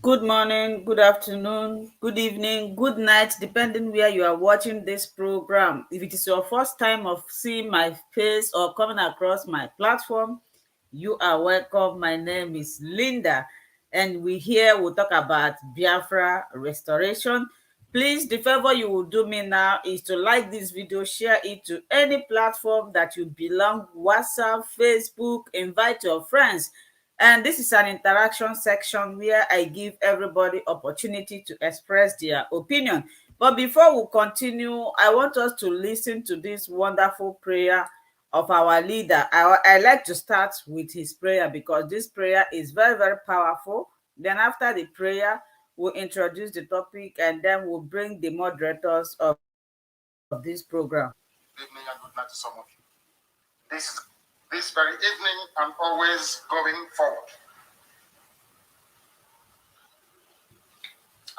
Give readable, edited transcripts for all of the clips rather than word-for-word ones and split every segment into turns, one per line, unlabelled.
Good morning, good afternoon, good evening, good night, depending where you are watching this program. If it is your first time of seeing my face or coming across my platform, you are welcome. My name is Linda, and we here will talk about Biafra restoration. Please, the favor you will do me now is to like this video, share it to any platform that you belong, WhatsApp, Facebook, invite your friends. And this is an interaction section where I give everybody opportunity to express their opinion. But before we continue, I want us to listen to this wonderful prayer of our leader. I like to start with his prayer because this prayer is very, very powerful. Then after the prayer, we'll introduce the topic and then we'll bring the moderators of this program.
Good evening and good night to some of you. This very evening and always going forward.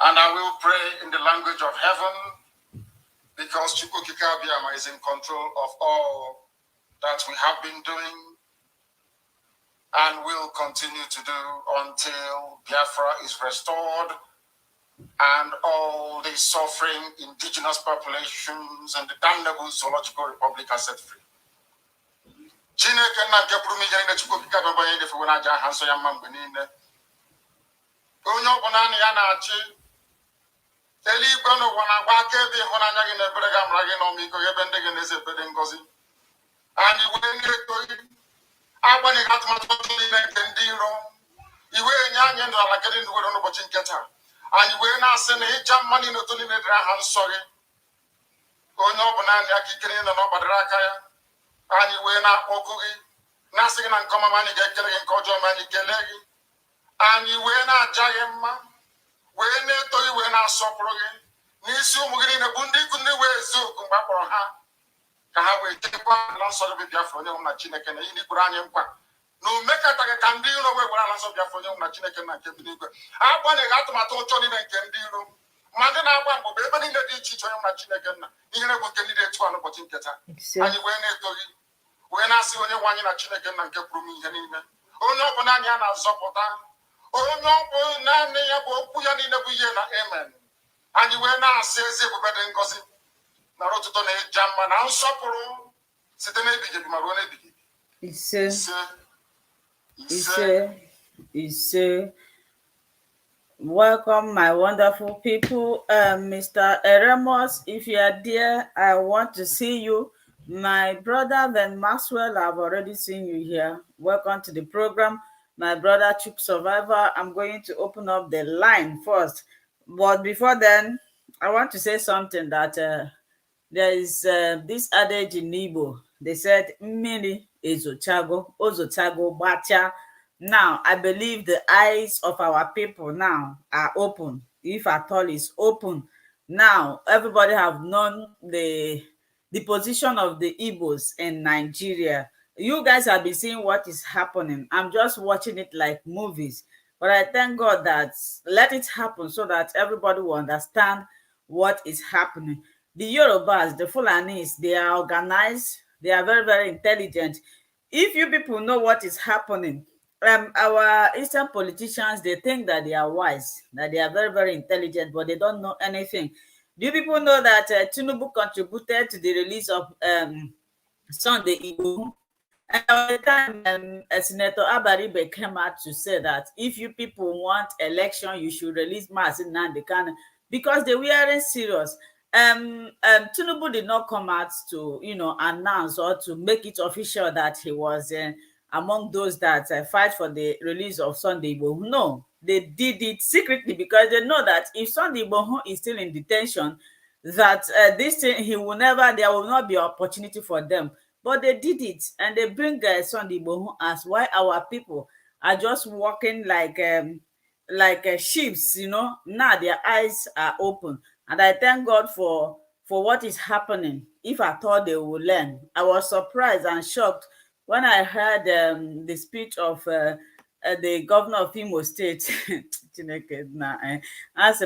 And I will pray in the language of heaven because Chukwukika Abiyama is in control of all that we have been doing and will continue to do until Biafra is restored and all the suffering indigenous populations and the damnable zoological republic are set free. Chineke na nke pụrụ ime ihe Chukwukika Abiyama onye defewe na aja aha nsọ ya mma mgbe niile. Onye ọbụla na ya na-achị eluigwe n'ụwa na-agba akaebe ịhụnanya gị na ebere gị amara gị na ọmịiko gị ebe ndị gị na-eze ekpere ngọzi. Anyị wee na-etoghị agbanyeghị atụmatụ niile nke ndị iro iwe enye anyị ndụ ala kedị ndụ were n'ụbọchị nke taa. Anyị wee na-asị na ịja mma niile otu niile dịrị aha nsọ gị. Onye ọbụla anyị aka ikere nọ n'ọgbadara aka ya. Anyị wee na-akpọku gị na-asị gị na nke ọma ma anyị ga-ekele gị nke ọjọọ ma anyị kelee gị. Anyị wee na-aja gị mma wee na-eto gị wee na-asọpụrụ gị n'isi ụmụ gị niile bụ ndị ikwu ndị wee ezi oku mgbe a kpọrọ ha ka ha wee chekwa ala nsọ gị Biafra onye nwụ na Chineke na ihe n'ikwuru anyị nkwa na omekataghị ka ndị iro wee were ala nsọ Biafra onye nwụ na Chineke na nke bi n'igwe agbanyeghị atụmatụ ụjọ niile nke ndị iro ma ndị na-agba mgbọ bụ ebe niile dị iche iche onye nwụ na Chineke nna ihe na-egwu nke ndị dị etu a n'ụbọchị nke taa. Anyị wee na-eto gị wee na-asị onye nwe anyị na Chineke nna nke pụrụ m ihe niile onye ọbụla anyị a na-azọpụta onye ọbụ naanị ya bụ okwu ya niile bụ ihe na amen. Anyị wee na-asị ezi ebube dị ngọzi na ọtụtụ na ịja mma na nsọpụrụ site n'ebighị ebi ma ruo n'ebighị ebi.
Ise. Welcome, my wonderful people. Mr. Eremos, if you are there, I want to see you. My brother, then Maxwell, I've already seen you here. Welcome to the program. My brother, Chuk Survivor, I'm going to open up the line first. But before then, I want to say something that there is this adage in Igbo. They said, Mmiri ezochago, ozochago bacha. Now, I believe the eyes of our people now are open. If at all is open. Now, everybody have known the position of the Igbos in Nigeria. You guys have been seeing what is happening. I'm just watching it like movies. But I thank God that let it happen so that everybody will understand what is happening. The Yorubas, the Fulanis, they are organized. They are very, very intelligent. If you people know what is happening, our Eastern politicians, they think that they are wise, that they are very, very intelligent, but they don't know anything. Do you people know that Tinubu contributed to the release of Sunday Igbo? And by the time Senator Abaribe came out to say that if you people want election, you should release Mazi Nnamdi Kanu because they weren't serious. Tinubu did not come out to, announce or to make it official that he was among those that fight for the release of Sunday Igbo. No, they did it secretly because they know that if Sunday Igbo is still in detention, that this thing there will not be opportunity for them. But they did it, and they bring Sunday Igbo as why our people are just walking like sheep. Now their eyes are open, and I thank God for what is happening. If I thought they would learn, I was surprised and shocked when I heard the speech of the governor of Imo State. As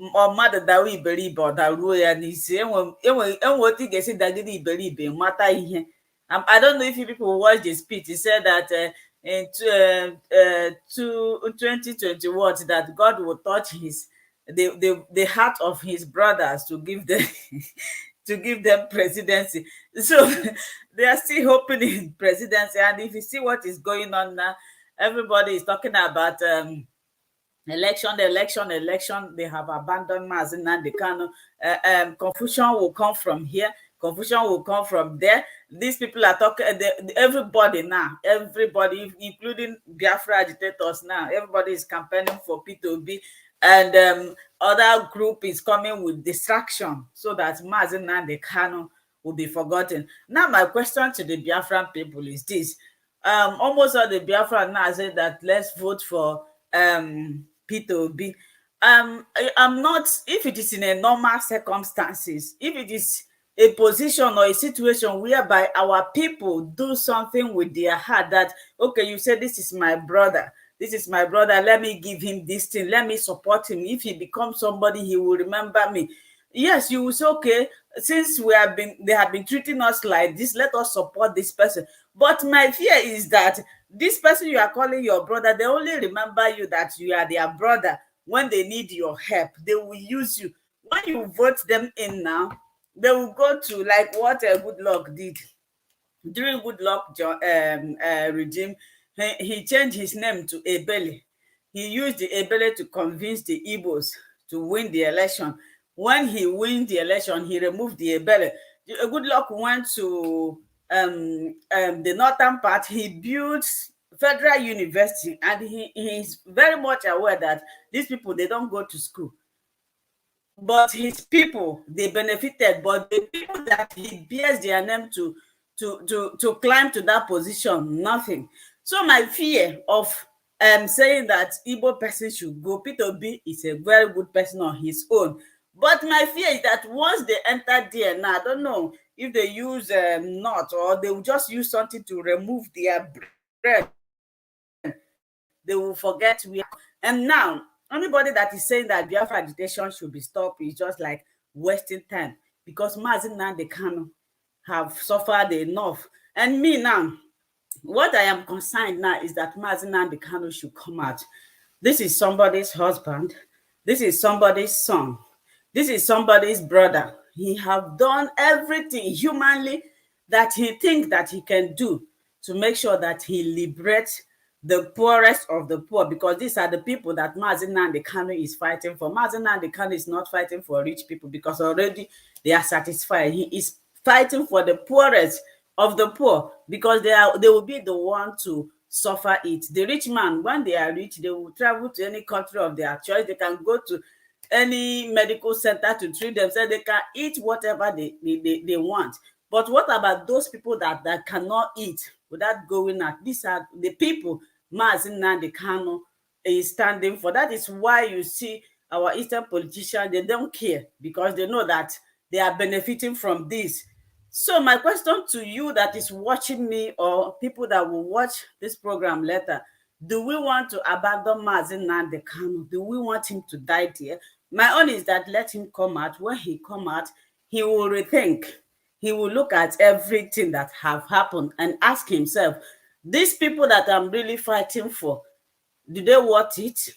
mmadụ dawa iberibe ọ daruo ya n'isi enwe otu ị ga-esi dagide iberibe mata ihe. I don't know if you people watch the speech. He said that in 2020 what, that God will touch the heart of his brothers to give them to give them presidency. So they are still hoping in presidency. And if you see what is going on now, everybody is talking about election. They have abandoned Mazi Nnamdi Kanu. Confusion will come from here, confusion will come from there. These people are talking, everybody now, everybody, including Biafra agitators now, everybody is campaigning for P2B. And other group is coming with distraction so that Mazi Nnamdi Kanu will be forgotten. Now my question to the Biafran people is this: almost all the Biafran now say that let's vote for P2B. I'm not, if it is in a normal circumstances, if it is a position or a situation whereby our people do something with their heart, that okay, you say this is my brother, let me give him this thing, let me support him. If he becomes somebody, he will remember me. Yes, you will say, okay, since they have been treating us like this, let us support this person. But my fear is that this person you are calling your brother, they only remember you that you are their brother when they need your help. They will use you. When you vote them in now, they will go to like what a Good Luck did during Good Luck regime. He changed his name to Ebele. He used the Ebele to convince the Igbos to win the election. When he win the election, he removed the Ebele. Good Luck went to the northern part. He built Federal University, and he is very much aware that these people, they don't go to school. But his people, they benefited. But the people that he bears their name to climb to that position, nothing. So my fear of saying that Igbo person should go, P2B is a very good person on his own. But my fear is that once they enter there now, I don't know if they use nut, or they will just use something to remove their brain. They will forget we are. And now, anybody that is saying that Biafra agitation should be stopped is just like wasting time, because Mazi Nnamdi Kanu have suffered enough. And me now, what I am concerned now is that Mazi Nnamdi Kanu should come out. This is somebody's husband. This is somebody's son. This is somebody's brother. He have done everything humanly that he thinks that he can do to make sure that he liberates the poorest of the poor, because these are the people that Mazi Nnamdi Kanu is fighting for. Mazi Nnamdi Kanu is not fighting for rich people, because already they are satisfied. He is fighting for the poorest of the poor, because they will be the one to suffer it. The rich man, when they are rich, they will travel to any country of their choice. They can go to any medical center to treat themselves. They can eat whatever they want. But what about those people that cannot eat without going out? These are the people Mazi Nnamdi Kanu is standing for. That is why you see our Eastern politicians, they don't care, because they know that they are benefiting from this. So my question to you that is watching me, or people that will watch this program later, do we want to abandon Mazi Nnamdi Kanu? Do we want him to die there? My own is that let him come out. When he come out, he will rethink. He will look at everything that have happened and ask himself, these people that I'm really fighting for, do they want it?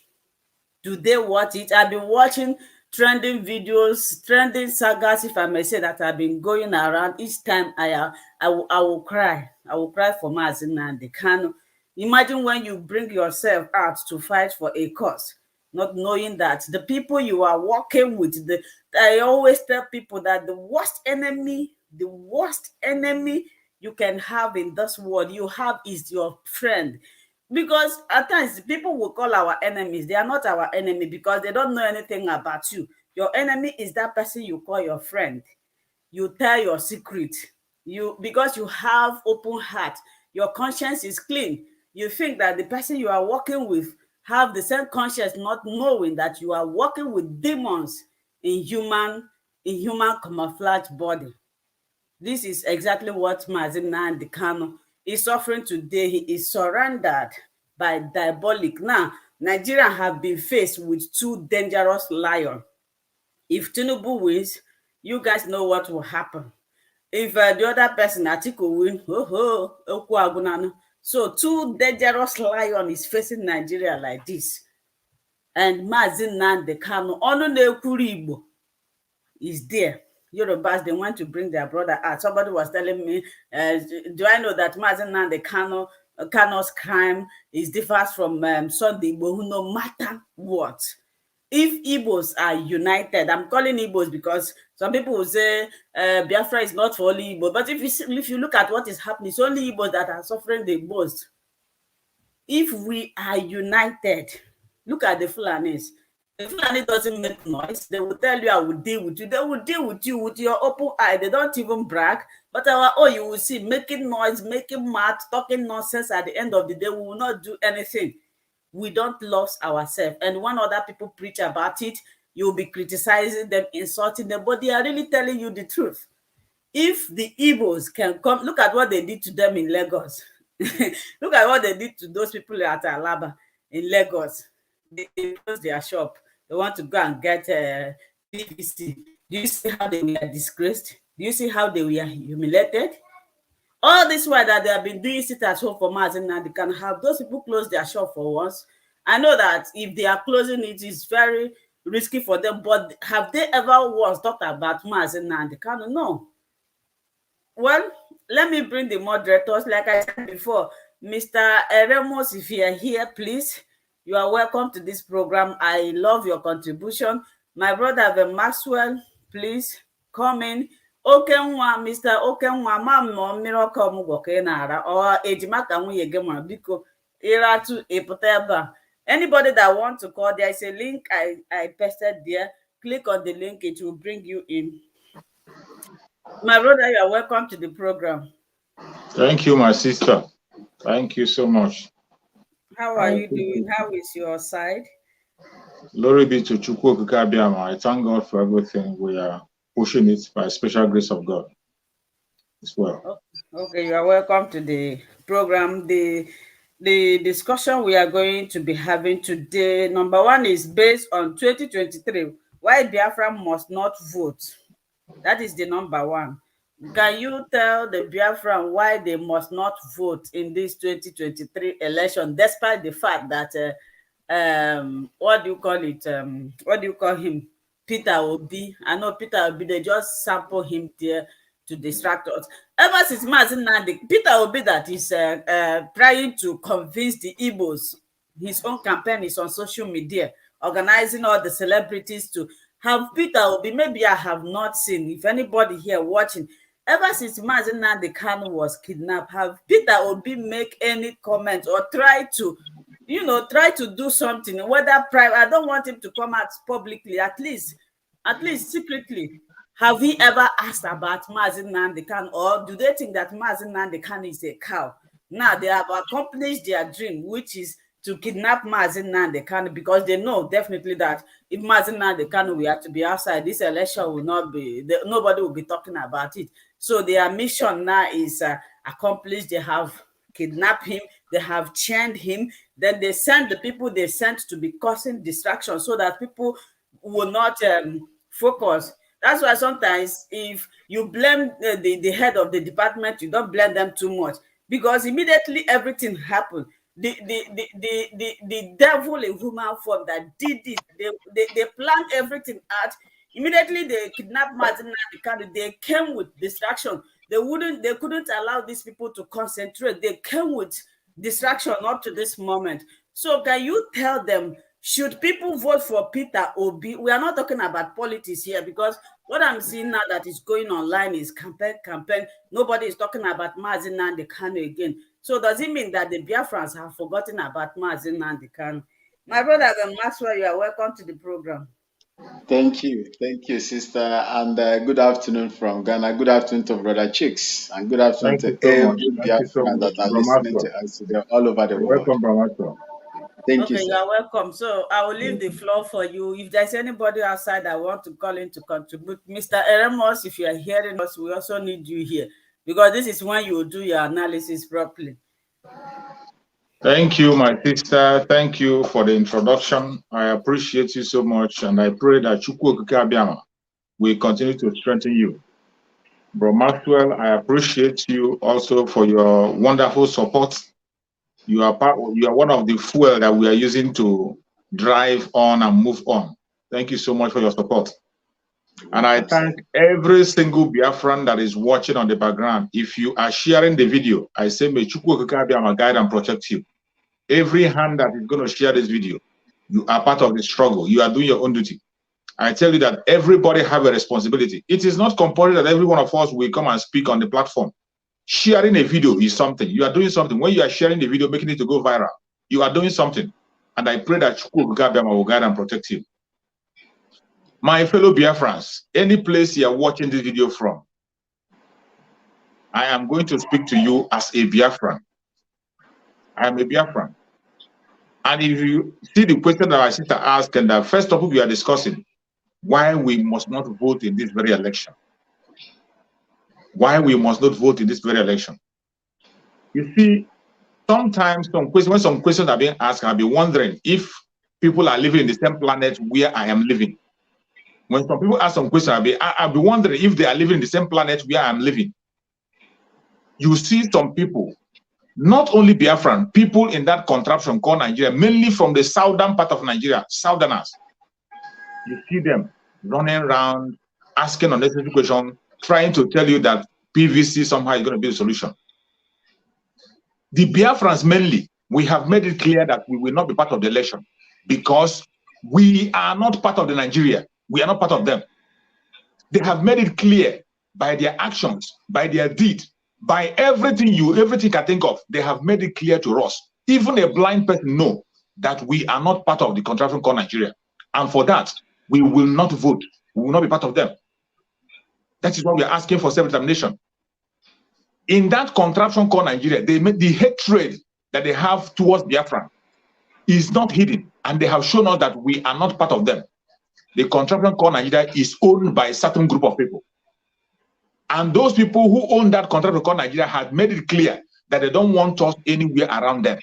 Do they want it? I've been watching trending videos, trending sagas, if I may say, that have been going around. Each time I will cry. I will cry for Mazi Nnamdi Kanu. Imagine when you bring yourself out to fight for a cause, not knowing that the people you are working with, I always tell people that the worst enemy you can have in this world, you have, is your friend. Because at times people will call our enemies, they are not our enemy, because they don't know anything about you. Your enemy is that person you call your friend. You tell your secret, because you have open heart, your conscience is clean. You think that the person you are working with have the same conscience, not knowing that you are working with demons in human camouflage body. This is exactly what Mazi Nnamdi Kanu is suffering today. He is surrounded by diabolic. Now, Nigeria have been faced with two dangerous lions. If Tinubu wins, you guys know what will happen. If the other person, Atiku, win, okwu agunanu, So 2 dangerous lions is facing Nigeria like this. And Mazi Nnamdi Kanu, Onu na-ekwuru Igbo, is there. Yorubas, they want to bring their brother out. Somebody was telling me, do I know that Mazi Nnamdi Kanu's crime is differs from Sunday Igbo, no matter what. If Igbos are united, I'm calling Igbos because some people will say Biafra is not for only Igbo. But if you look at what is happening, it's only Igbos that are suffering the most. If we are united, look at the Fulanis. The Fulani doesn't make noise. They will tell you, I will deal with you. They will deal with you with your open eye. They don't even brag. But you will see, making noise, making mad, talking nonsense. At the end of the day, we will not do anything. We don't love ourselves. And when other people preach about it, you'll be criticizing them, insulting them, but they are really telling you the truth. If the Igbos can come, look at what they did to them in Lagos. Look at what they did to those people at Alaba in Lagos. They closed their shop. They want to go and get PVC. Do you see how they were disgraced? Do you see how they were humiliated? All this while that they have been doing sit at home for months, and they can have those people close their shop for once. I know that if they are closing it, is very risky for them, but have they ever once thought about Mazi Nnamdi Kanu? No. Well, let me bring the moderators. Like I said before, Mr. Eremos, if you are here, please, you are welcome to this program. I love your contribution. My brother, Maxwell, please come in. Okenwa, Mr. Okenwa, mama miracle mugoke nara or ejimaka nwunye gị ma biko iratu eputeba. Anybody that wants to call, there is a link I pasted there. Click on the link, it will bring you in. My brother, you are welcome to the program.
Thank you, my sister. Thank you so much.
How are you doing? How is your side?
Glory be to Chukwu Okike Abiama. I thank God for everything. We are pushing it by special grace of God as well.
Okay, you are welcome to the program. The discussion we are going to be having today, number one, is based on 2023. Why Biafra must not vote. That is the number one. Can you tell the Biafran why they must not vote in this 2023 election, despite the fact that what do you call it? What do you call him? Peter Obi. I know Peter Obi, they just sample him there to distract us. Ever since Mazi Nnamdi, Peter Obi that is trying to convince the Igbos, his own campaign is on social media, organizing all the celebrities to have Peter Obi. Maybe I have not seen, if anybody here watching, ever since Mazi Nnamdi Kanu was kidnapped, have Peter Obi make any comment or try to, try to do something, whether private. I don't want him to come out publicly, at least secretly. Have he ever asked about Mazi Nnamdi Kanu, or do they think that Mazi Nnamdi Kanu is a cow? Now they have accomplished their dream, which is to kidnap Mazi Nnamdi Kanu, because they know definitely that if Mazi Nnamdi Kanu we have to be outside, this election will not be, nobody will be talking about it. So their mission now is accomplished. They have kidnapped him, they have chained him, then they send the people they sent to be causing distraction so that people will not focus. That's why sometimes if you blame the head of the department, you don't blame them too much, because immediately everything happened. The devil in human form that did it, they planned everything out. Immediately they kidnapped Mazi Nnamdi Kanu. They came with distraction. They couldn't allow these people to concentrate. They came with distraction up to this moment. So can you tell them, should people vote for Peter Obi? We are not talking about politics here, because what I'm seeing now that is going online is campaign. Nobody is talking about Mazi Nnamdi Kanu again. So does it mean that the Biafrans have forgotten about Mazi Nnamdi Kanu? My brother Maxwell, you are welcome to the program.
Thank you, sister, and good afternoon from Ghana. Good afternoon to Brother Chicks, and good afternoon to every Biafran that are listening to us today all over the world.
Welcome, Brahmato.
Thank you,
sir. You are welcome. So I will leave the floor for you. If there's anybody outside that want to call in to contribute, Mr. Eremos, if you are hearing us, we also need you here, because this is when you will do your analysis properly.
Thank you, my sister. Thank you for the introduction. I appreciate you so much, and I pray that Chukwu Okike Abiama will continue to strengthen you. Bro Maxwell, I appreciate you also for your wonderful support You are one of the fuel that we are using to drive on and move on. Thank you so much for your support. And I thank every single Biafran that is watching on the background. If you are sharing the video, I say, may Chukwu Okike be my guide and protect you. Every hand that is going to share this video, you are part of the struggle. You are doing your own duty. I tell you that everybody have a responsibility. It is not compulsory that every one of us will come and speak on the platform. Sharing a video is something. You are doing something. When you are sharing the video, making it to go viral, you are doing something. And I pray that Chukwu Okike will guide and protect you. My fellow Biafrans, any place you are watching this video from, I am going to speak to you as a Biafran. I am a Biafran. And if you see the question that my sister asked, and the first topic we are discussing, why we must not vote in this very election. Why we must not vote in this very election. You see, sometimes when some questions are being asked, I'll be wondering if people are living in the same planet where I am living. When some people ask some questions, I'll be wondering if they are living in the same planet where I'm living. You see some people, not only Biafran, people in that contraption called Nigeria, mainly from the southern part of Nigeria, southerners. You see them running around, asking unnecessary questions, trying to tell you that PVC somehow is going to be the solution. The Biafrans mainly, we have made it clear that we will not be part of the election because we are not part of the Nigeria. We are not part of them. They have made it clear by their actions, by their deed, by everything you can think of. They have made it clear to us. Even a blind person knows that we are not part of the contraption called Nigeria. And for that, we will not vote. We will not be part of them. That is why we are asking for self-determination. In that contraption called Nigeria, they made the hatred that they have towards Biafra is not hidden. And they have shown us that we are not part of them. The contraption called Nigeria is owned by a certain group of people. And those people who own that contraption called Nigeria had made it clear that they don't want us anywhere around them.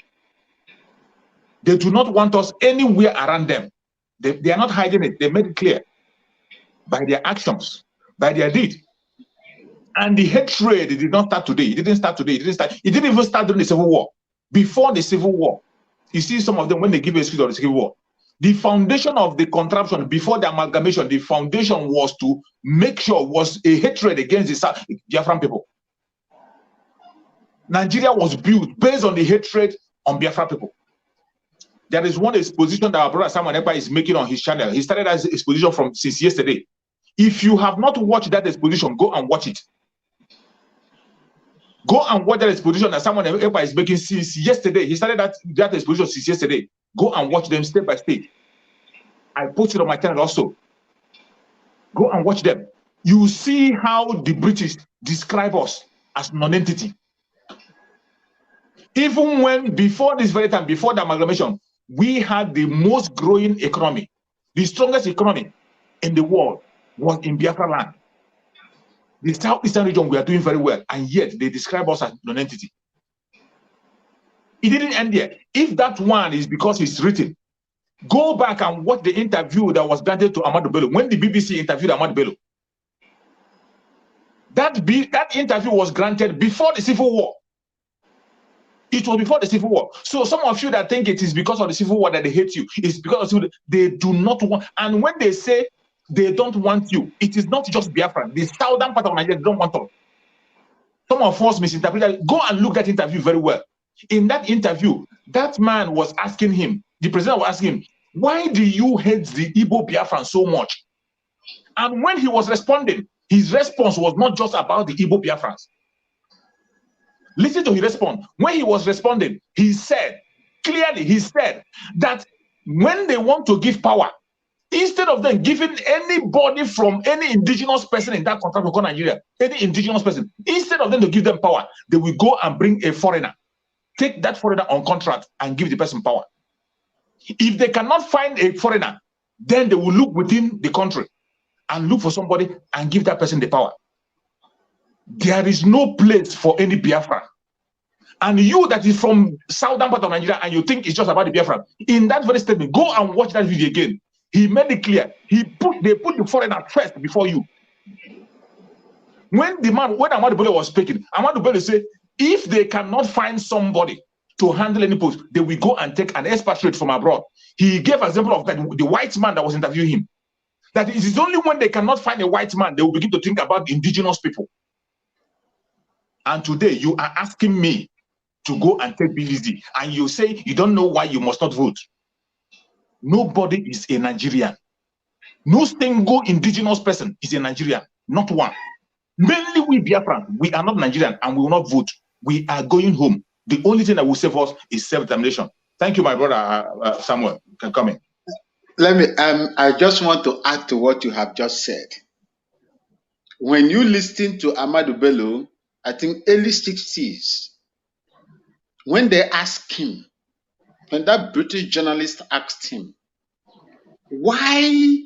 They do not want us anywhere around them. They are not hiding it. They made it clear by their actions, by their deed. And the hatred did not start today. It didn't start today. It didn't even start during the Civil War. Before the Civil War, you see some of them when they give a speech of the Civil War. The foundation of the contraption before the amalgamation, the foundation was to make sure was a hatred against the Biafran people. Nigeria was built based on the hatred on Biafran people. There is one exposition that our brother Simon Ekpa is making on his channel. He started that exposition since yesterday. If you have not watched that exposition, go and watch it. Go and watch that exposition that Simon Ekpa is making since yesterday. He started that exposition since yesterday. Go and watch them step by step. I posted on my channel also. Go and watch them. You see how the British describe us as non-entity. Even when, before this very time, before the amalgamation, we had the most growing economy. The strongest economy in the world was in Biafra land. The southeastern region, we are doing very well, and yet they describe us as non-entity. It didn't end there. If that one is because it's written, go back and watch the interview that was granted to Ahmadu Bello. When the BBC interviewed Ahmadu Bello, that interview was granted before the Civil War. It was before the Civil War. So some of you that think it is because of the Civil War that they hate you, it's because of the Civil War. They do not want. And when they say they don't want you, it is not just Biafra. The southern part of Nigeria don't want us. Some of us misinterpret that. Go and look at that interview very well. In that interview, that man was asking him, the president was asking him, why do you hate the Igbo Biafran so much? And when he was responding, his response was not just about the Igbo Biafrans. Listen to his response. When he was responding, he said, clearly, he said that when they want to give power, instead of them giving anybody from any indigenous person in that country called Nigeria, any indigenous person, instead of them to give them power, they will go and bring a foreigner, take that foreigner on contract and give the person power. If they cannot find a foreigner, then they will look within the country and look for somebody and give that person the power. There is no place for any Biafra. And you that is from southern part of Nigeria and you think it's just about the Biafra, in that very statement, go and watch that video again. He made it clear. They put the foreigner first before you. When Ahmadu Bello was speaking, Ahmadu Bello said, if they cannot find somebody to handle any post, they will go and take an expatriate from abroad. He gave an example of that, the white man that was interviewing him. That it is only when they cannot find a white man, they will begin to think about the indigenous people. And today you are asking me to go and take BVZ, and you say you don't know why you must not vote. Nobody is a Nigerian. No single indigenous person is a Nigerian, not one. Mainly we Biafran, we are not Nigerian and we will not vote. We are going home. The only thing that will save us is self-determination. Thank you, my brother Samuel. You can come in.
Let me, I just want to add to what you have just said. When you listen to Ahmadu Bello, I think early 60s, when they asked him, when that British journalist asked him, why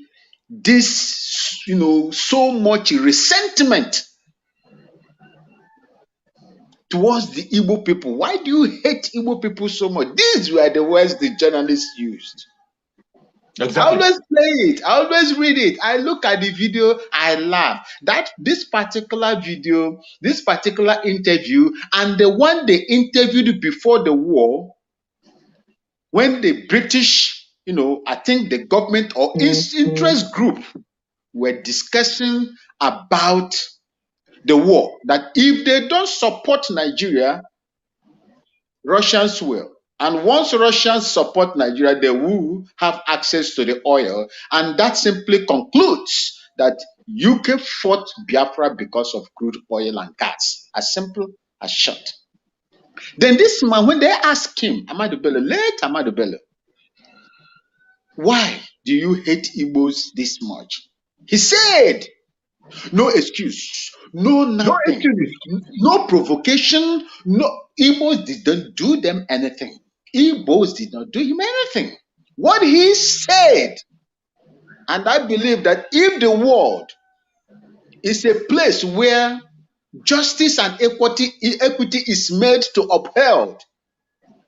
this, so much resentment towards the Igbo people? Why do you hate Igbo people so much? These were the words the journalists used. Exactly. I always play it. I always read it. I look at the video. I laugh. This particular video, this particular interview, and the one they interviewed before the war, when the British, I think the government or interest group were discussing about the war, that if they don't support Nigeria, Russians will. And once Russians support Nigeria, they will have access to the oil. And that simply concludes that UK fought Biafra because of crude oil and gas. As simple as short. Then this man, when they asked him, Ahmadu Bello, late Ahmadu Bello, why do you hate Igbos this much? He said, no excuse, no nothing, no provocation, no. Igbos didn't do them anything. Igbos did not do him anything. What he said, and I believe that if the world is a place where justice and equity is made to upheld,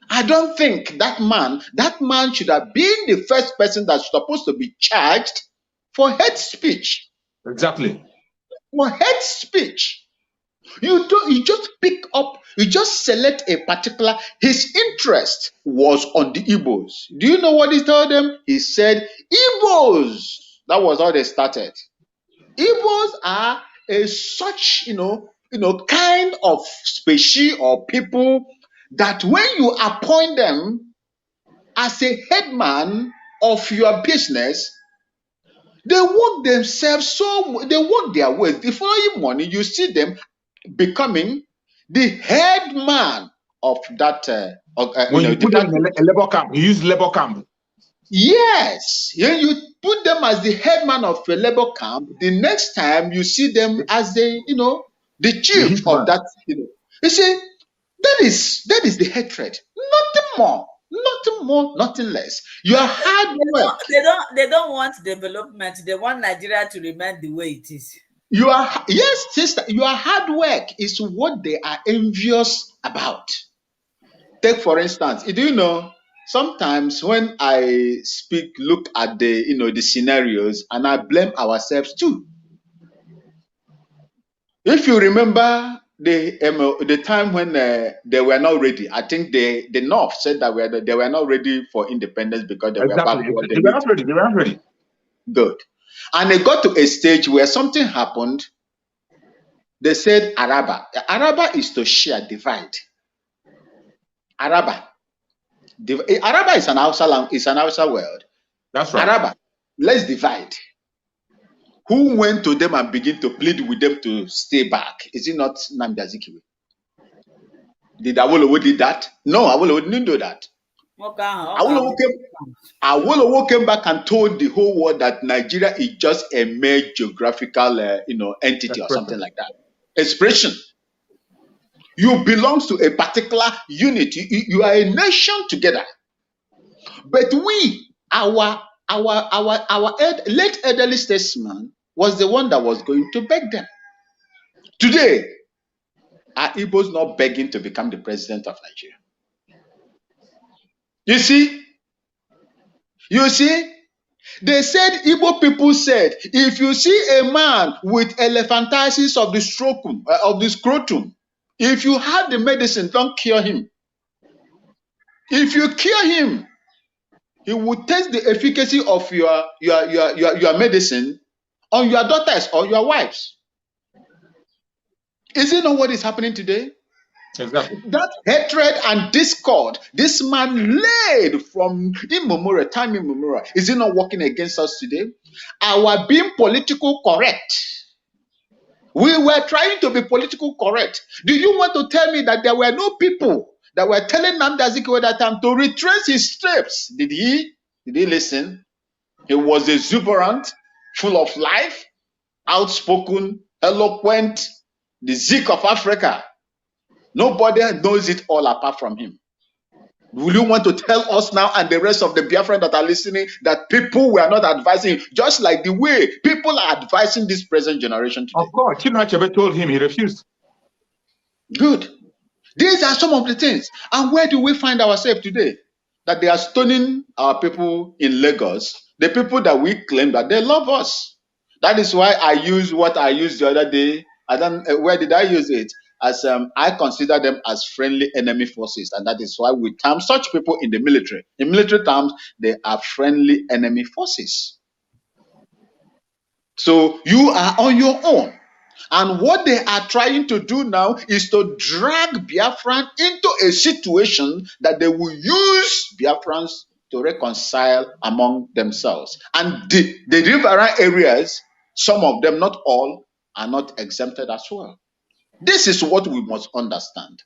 I don't think that man should have been the first person that's supposed to be charged for hate speech.
Exactly.
For hate speech. You just pick up, you just select a particular, his interest was on the Igbos. Do you know what he told them? He said, Igbos. That was how they started. Igbos are a such, kind of species or people that when you appoint them as a headman of your business, they work themselves they work their ways. The following morning, you see them becoming the head man of that.
When you put them in a labor camp, you use labor camp.
Yes, you put them as the head man of a labor camp. The next time you see them as the chief of that. You see, that is the hatred. Nothing more, nothing less. You are hard work.
They don't want development. They want Nigeria to remain the way it is.
Yes, sister, your hard work is what they are envious about. Take for instance, do you know, sometimes when I look at the scenarios, and I blame ourselves too. If you remember the time when they were not ready, I think the North said that they were not ready for independence because they were backward.
They were not ready. They were not ready.
Good. And they got to a stage where something happened. They said Araba. Araba is to share, divide. Araba is an Hausa word.
That's right.
Araba, let's divide. Who went to them and began to plead with them to stay back? Is it not Nnamdi Azikiwe? Did Awolowo did that? No, Awolowo didn't do that. Awolowo came back and told the whole world that Nigeria is just a mere geographical, entity or something like that. Expression. You belong to a particular unity. You are a nation together. But our late elderly statesman was the one that was going to beg them. Today, are Igbos not begging to become the president of Nigeria? You see, they said, Igbo people said, if you see a man with elephantiasis of the scrotum, if you have the medicine, don't cure him. If you cure him, he will test the efficacy of your medicine on your daughters or your wives. Is it not what is happening today?
Exactly.
That hatred and discord this man laid from time immemorial, is it not working against us today? Our being political correct. We were trying to be political correct. Do you want to tell me that there were no people that were telling Nnamdi at that time to retrace his steps? Did he listen? He was exuberant, full of life, outspoken, eloquent, the Zik of Africa. Nobody knows it all apart from him. Will you want to tell us now and the rest of the Biafran that are listening that people were not advising, just like the way people are advising this present generation today?
Of course, Chinua told him, he refused.
Good. These are some of the things. And where do we find ourselves today? That they are stoning our people in Lagos, the people that we claim that they love us. That is why I use what I used the other day. I don't. Where did I use it? As I consider them as friendly enemy forces, and that is why we term such people in the military. In military terms, they are friendly enemy forces. So you are on your own. And what they are trying to do now is to drag Biafran into a situation that they will use Biafrans to reconcile among themselves. And the riverine areas, some of them, not all, are not exempted as well. This is what we must understand.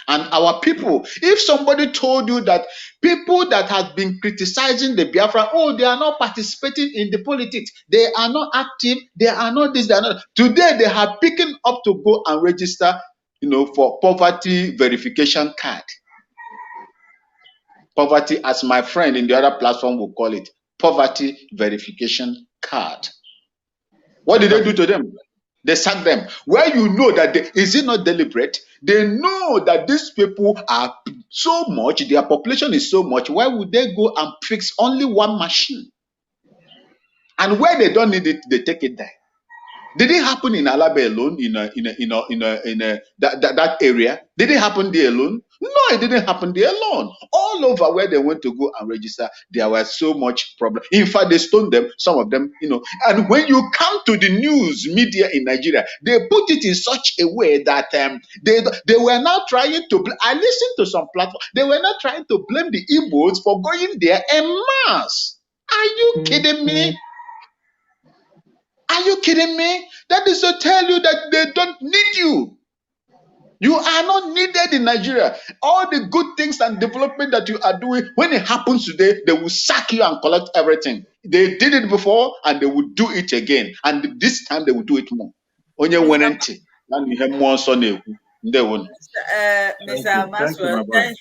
And our people, if somebody told you that people that have been criticizing the Biafra, oh, they are not participating in the politics, they are not active, they are not this, they are not. Today, they are picking up to go and register, for poverty verification card. Poverty, as my friend in the other platform will call it, poverty verification card. What did they do to them? They sack them. Where you know that is it not deliberate? They know that these people are so much, their population is so much. Why would they go and fix only one machine? And where they don't need it, they take it there. Did it happen in Alabe alone? That area? Did it happen there alone? No, it didn't happen there alone. All over where they went to go and register, there was so much problem. In fact, they stoned them, some of them, And when you come to the news media in Nigeria, they put it in such a way that they were now trying to. I listened to some platform. They were not trying to blame the Igbos for going there en masse. Are you kidding me? Are you kidding me? That is to tell you that they don't need you. You are not needed in Nigeria. All the good things and development that you are doing, when it happens today, they will sack you and collect everything. They did it before and they will do it again. And this time they will do it more.
Mr.
Thank you,
Maxwell,
my brother.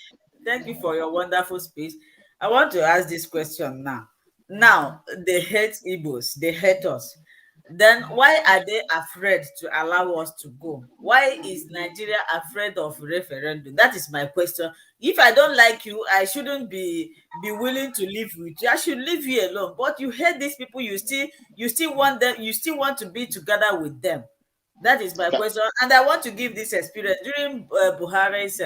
thank you for your wonderful speech. I want to ask this question now. Now, they hate Igbos, they hate us. Then why are they afraid to allow us to go? Why is Nigeria afraid of referendum? That is my question. If I don't like you, I shouldn't be willing to live with you. I should leave you alone. But you hate these people, you still want them, you still want to be together with them. That is my question. And I want to give this experience. During Buhari's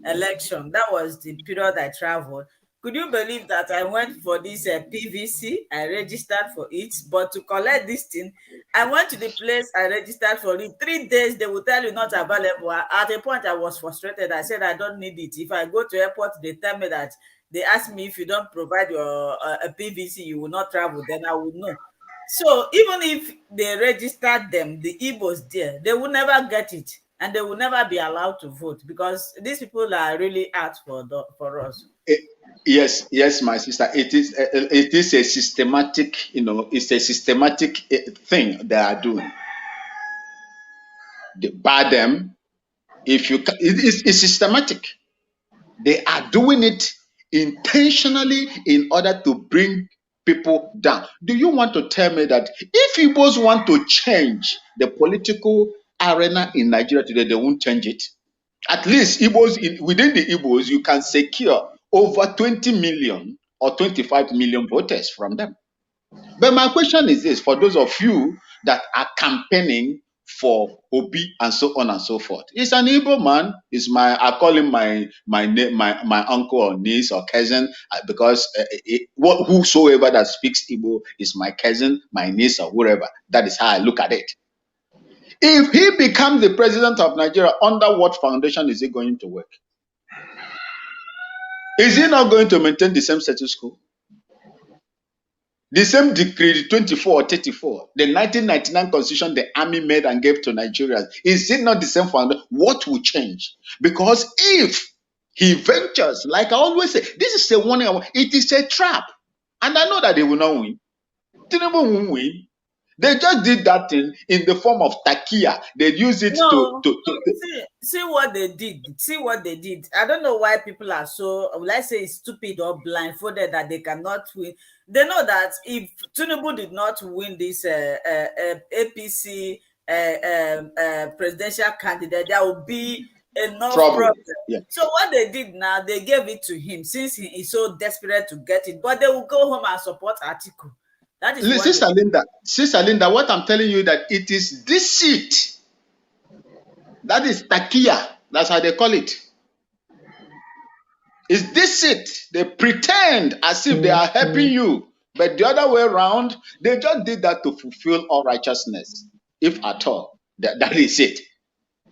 election, that was the period I traveled. Could you believe that I went for this PVC? I registered for it, but to collect this thing, I went to the place I registered for it. 3 days, they will tell you not available. At a point, I was frustrated. I said, I don't need it. If I go to airport, they tell me that they ask me if you don't provide your a PVC, you will not travel. Then I will know. So even if they registered them, the Igbos there, they will never get it, and they will never be allowed to vote because these people are really out for us.
Yes, my sister. It is a systematic, it's a systematic thing they are doing. They bar them. It's systematic. They are doing it intentionally in order to bring people down. Do you want to tell me that if Igbos want to change the political arena in Nigeria today, they won't change it? At least within the Igbos, you can secure over 20 million or 25 million voters from them. But my question is this, for those of you that are campaigning for Obi and so on and so forth. He's an Igbo man. I call him my uncle or niece or cousin because whosoever that speaks Igbo is my cousin, my niece or whoever. That is how I look at it. If he becomes the president of Nigeria, under what foundation is he going to work? Is he not going to maintain the same status quo? The same decree 24 or 34, the 1999 constitution the army made and gave to Nigerians, is it not the same foundation? What will change? Because if he ventures, like I always say, this is a warning, it is a trap. And I know that they will not win. Tinubu won't win. They just did that thing in the form of takia. They use it to
see what they did. See what they did. I don't know why people are so, let's say, stupid or blindfolded that they cannot win. They know that if Tinubu did not win this APC presidential candidate, there will be enough problem.
Yeah.
So what they did now, they gave it to him since he is so desperate to get it. But they will go home and support Atiku. That is
Sister Linda, what I'm telling you that it is deceit. That is takia. That's how they call it. It's deceit. They pretend as if they are helping you, but the other way around, they just did that to fulfill all righteousness, if at all. That is it.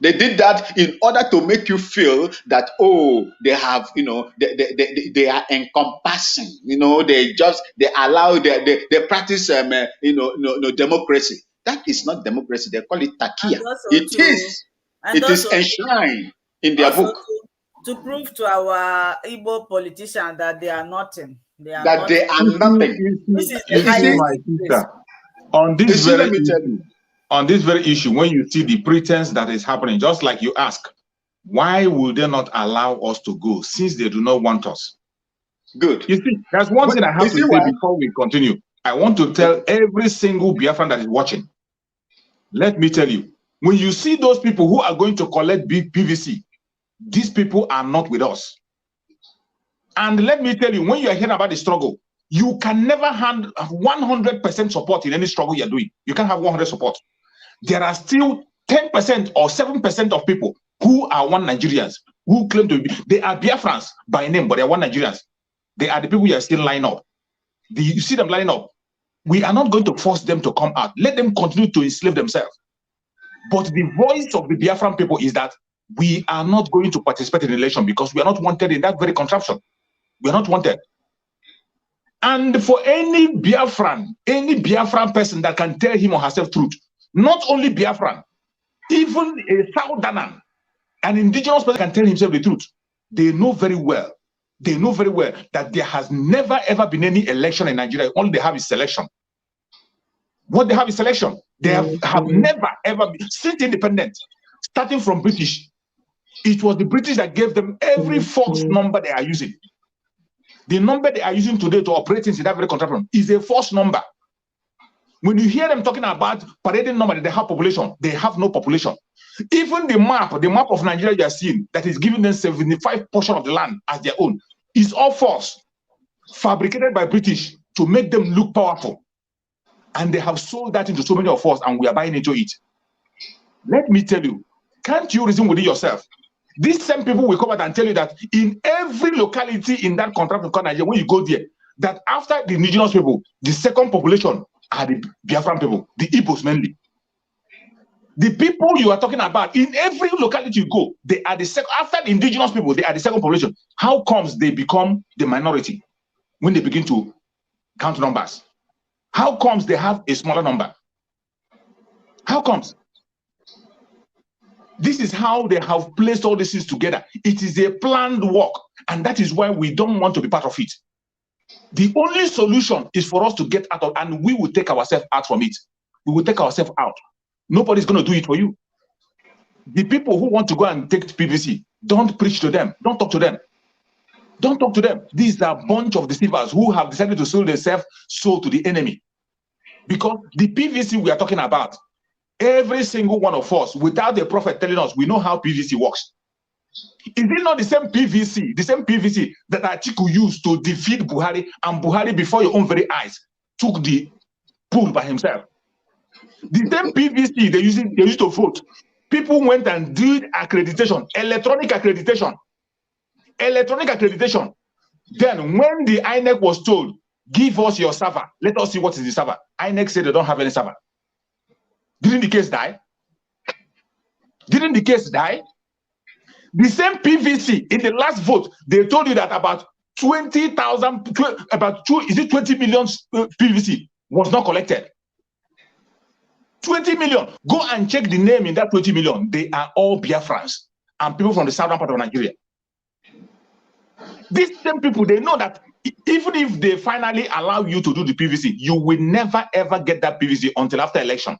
They did that in order to make you feel that, oh, they have, they are encompassing, they allow, they practice, democracy. That is not democracy. They call it takia. It is enshrined in their book.
To prove to our Igbo politicians that they are nothing.
They are nothing.
This is the highest.
On this very issue, when you see the pretense that is happening, just like you ask, why will they not allow us to go since they do not want us?
Good.
You see, there's one thing I have to say before we continue. I want to tell every single Biafran that is watching. Let me tell you, when you see those people who are going to collect big PVC, these people are not with us. And let me tell you, when you are hearing about the struggle, you can never have 100% support in any struggle you're doing. You can't have 100% support. There are still 10% or 7% of people who are one Nigerians, who claim to be, they are Biafrans by name, but they are one Nigerians. They are the people who are still lining up. You see them lining up. We are not going to force them to come out. Let them continue to enslave themselves. But the voice of the Biafran people is that we are not going to participate in the election because we are not wanted in that very contraption. We are not wanted. And for any Biafran person that can tell him or herself truth, not only Biafran, even a Southerner, an indigenous person can tell himself the truth. They know very well that there has never ever been any election in Nigeria. All they have is selection. What they have is selection. They have never ever been, since independence, starting from British. It was the British that gave them every false number they are using. The number they are using today to operate in that very contraption is a false number. When you hear them talking about parading number that they have population, they have no population. Even the map of Nigeria you are seeing that is giving them 75% of the land as their own is all false, fabricated by British to make them look powerful. And they have sold that into so many of us, and we are buying into it. Let me tell you, can't you reason within yourself? These same people will come out and tell you that in every locality in that contraption called Nigeria, when you go there, that after the indigenous people, the second population are the Biafran people, the Igbos mainly. The people you are talking about, in every locality you go, they are the second, after the indigenous people, they are the second population. How comes they become the minority when they begin to count numbers? How comes they have a smaller number? How comes? This is how they have placed all these things together. It is a planned work, and that is why we don't want to be part of it. The only solution is for us to get out of, and we will take ourselves out from it. We will take ourselves out. Nobody's going to do it for you. The people who want to go and take PVC, don't preach to them. Don't talk to them. Don't talk to them. These are a bunch of deceivers who have decided to sell themselves soul to the enemy. Because the PVC we are talking about, every single one of us, without the prophet telling us, we know how PVC works. Is it not the same PVC that Atiku used to defeat Buhari, and Buhari, before your own very eyes, took the pool by himself? The same PVC they used to vote. People went and did accreditation, electronic accreditation. Then when the INEC was told, give us your server, let us see what is the server, INEC said they don't have any server. Didn't the case die? Didn't the case die? The same PVC in the last vote, they told you that about 20,000, is it 20 million PVC was not collected. 20 million. Go and check the name in that 20 million. They are all Biafrans and people from the southern part of Nigeria. These same people, they know that even if they finally allow you to do the PVC, you will never ever get that PVC until after election.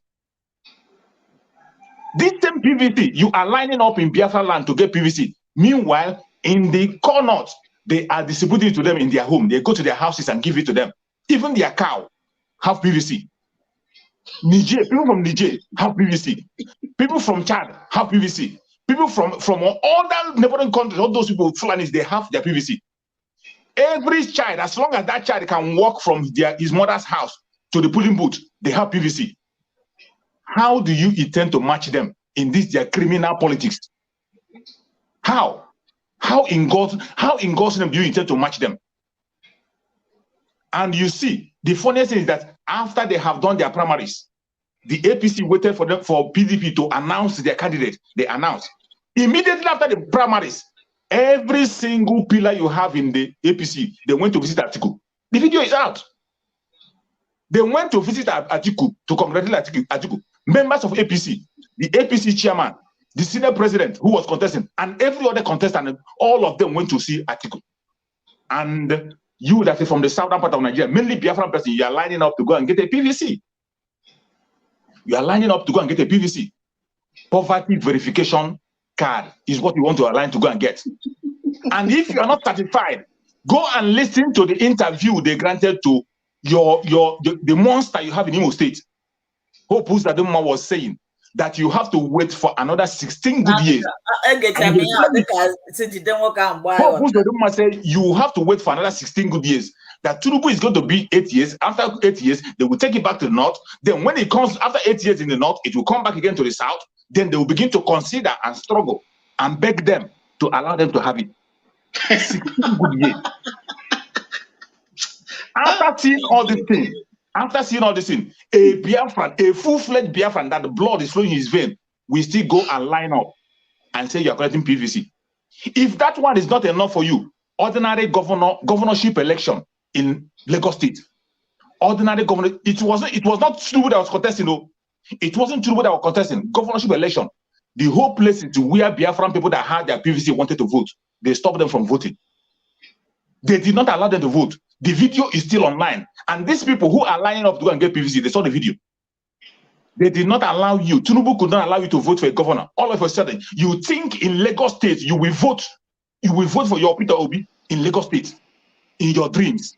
This same PVC, you are lining up in Biafra land to get PVC. Meanwhile, in the core north, they are distributing it to them in their home. They go to their houses and give it to them. Even their cow have PVC. Niger, people from Niger have PVC. People from Chad have PVC. People from other neighboring countries, all those people, Fulanis, they have their PVC. Every child, as long as that child can walk from his mother's house to the polling booth, they have PVC. How do you intend to match them in this their criminal politics? How in God's name do you intend to match them? And you see, the funniest thing is that after they have done their primaries, the APC waited for PDP to announce their candidate. They announced. Immediately after the primaries, every single pillar you have in the APC, they went to visit Atiku. The video is out. They went to visit Atiku to congratulate Atiku. Members of APC, the APC chairman, the senior president who was contesting, and every other contestant, all of them went to see Atiku. And you that is from the southern part of Nigeria, mainly Biafran person, you are lining up to go and get a PVC. You are lining up to go and get a PVC. Poverty verification card is what you want to align to go and get. And if you are not satisfied, go and listen to the interview they granted to the monster you have in Imo State. Hope Uzodinma was saying that you have to wait for another 16 good years. Hope Uzodinma said you have to wait for another 16 good years. That Tinubu is going to be 8 years. After 8 years, they will take it back to the north. Then when it comes after 8 years in the north, it will come back again to the south. Then they will begin to consider and struggle and beg them to allow them to have it. 16 good years. After seeing all these things, a Biafran, a full-fledged Biafran that the blood is flowing in his vein, we still go and line up and say you are collecting PVC. If that one is not enough for you, ordinary governorship election in Lagos State, ordinary governor, it was not Tinubu that was contesting, no. It wasn't Tinubu that was contesting. Governorship election, the whole place is where Biafran people that had their PVC wanted to vote. They stopped them from voting. They did not allow them to vote. The video is still online. And these people who are lining up to go and get PVC, they saw the video. They did not allow you. Tinubu could not allow you to vote for a governor. All of a sudden, you think in Lagos State you will vote. You will vote for your Peter Obi in Lagos State. In your dreams.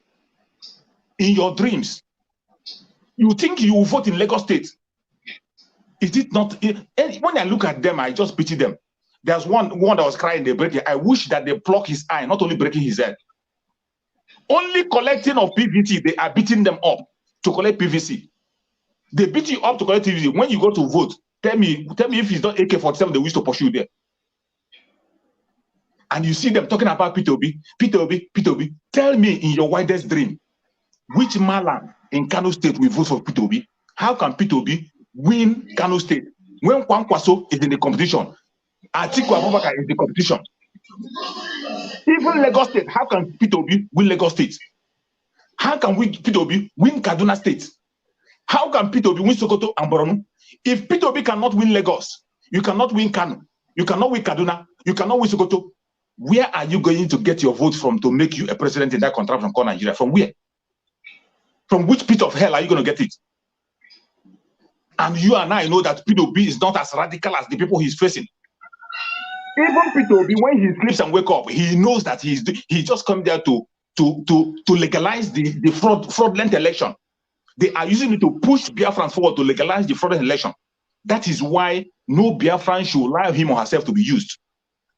In your dreams. You think you will vote in Lagos State. Is it not? When I look at them, I just pity them. There's one that was crying, they break it. I wish that they pluck his eye, not only breaking his head. Only collecting of PVC, they are beating them up to collect PVC. They beat you up to collect PVC. When you go to vote, tell me if it's not AK-47 they wish to pursue you there. And you see them talking about Peter Obi. Tell me in your wildest dream, which Malam in Kanu State will vote for Peter Obi? How can Peter Obi win Kanu State when Kwankwaso is in the competition? Atiku Abubakar is in the competition. Even Lagos State, how can Peter Obi win Lagos State? How can Peter Obi win Kaduna State? How can Peter Obi win Sokoto and Borno? If Peter Obi cannot win Lagos, you cannot win Kanu, you cannot win Kaduna, you cannot win Sokoto, where are you going to get your votes from to make you a president in that contraption called Nigeria? From where? From which pit of hell are you going to get it? And you and I know that Peter Obi is not as radical as the people he's facing. Even Peter Obi, when he sleeps and wake up, he knows that he just come there to legalize the fraudulent election. They are using it to push Biafrans forward to legalize the fraudulent election. That is why no Biafran should allow him or herself to be used.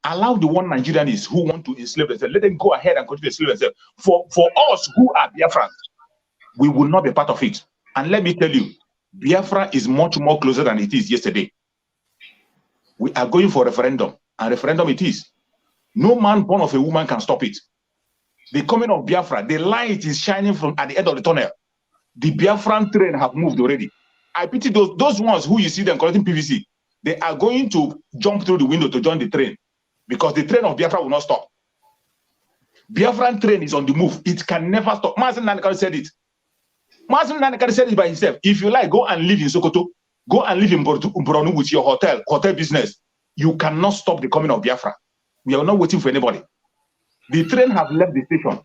Allow the one Nigerians who want to enslave themselves. Let them go ahead and continue to enslave themselves. For us who are Biafrans, we will not be part of it. And let me tell you, Biafra is much more closer than it is yesterday. We are going for referendum, and referendum it is. No man born of a woman can stop it. The coming of Biafra, the light is shining from at the end of the tunnel. The Biafran train have moved already. I pity those ones who you see them collecting PVC. They are going to jump through the window to join the train because the train of Biafra will not stop. Biafran train is on the move. It can never stop. Mazen Nanikari said it. Mazen Nanikari said it by himself. If you like, go and live in Sokoto. Go and live in Boronu with your hotel business. You cannot stop the coming of Biafra. We are not waiting for anybody. The train have left the station.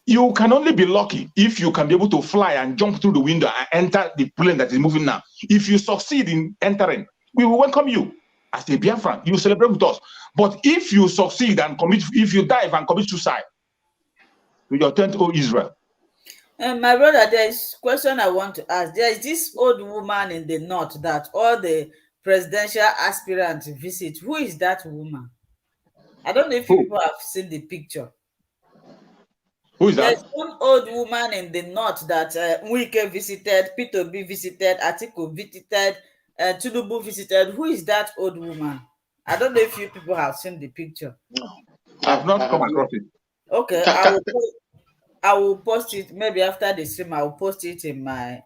You can only be lucky if you can be able to fly and jump through the window and enter the plane that is moving now. If you succeed in entering, we will welcome you as a Biafran. You celebrate with us. But if you succeed and if you dive and commit suicide, with your tent, O Israel.
My brother, there is a question I want to ask. There is this old woman in the north that all the presidential aspirants visit. Who is that woman? I don't know if people have seen the picture.
Who is that?
There's one old woman in the north that Wike visited, P2B visited, Atiku visited, Tinubu visited. Who is that old woman? I don't know if you people have seen the picture.
I've not come across it.
Okay, I will post it maybe after the stream. I will post it in my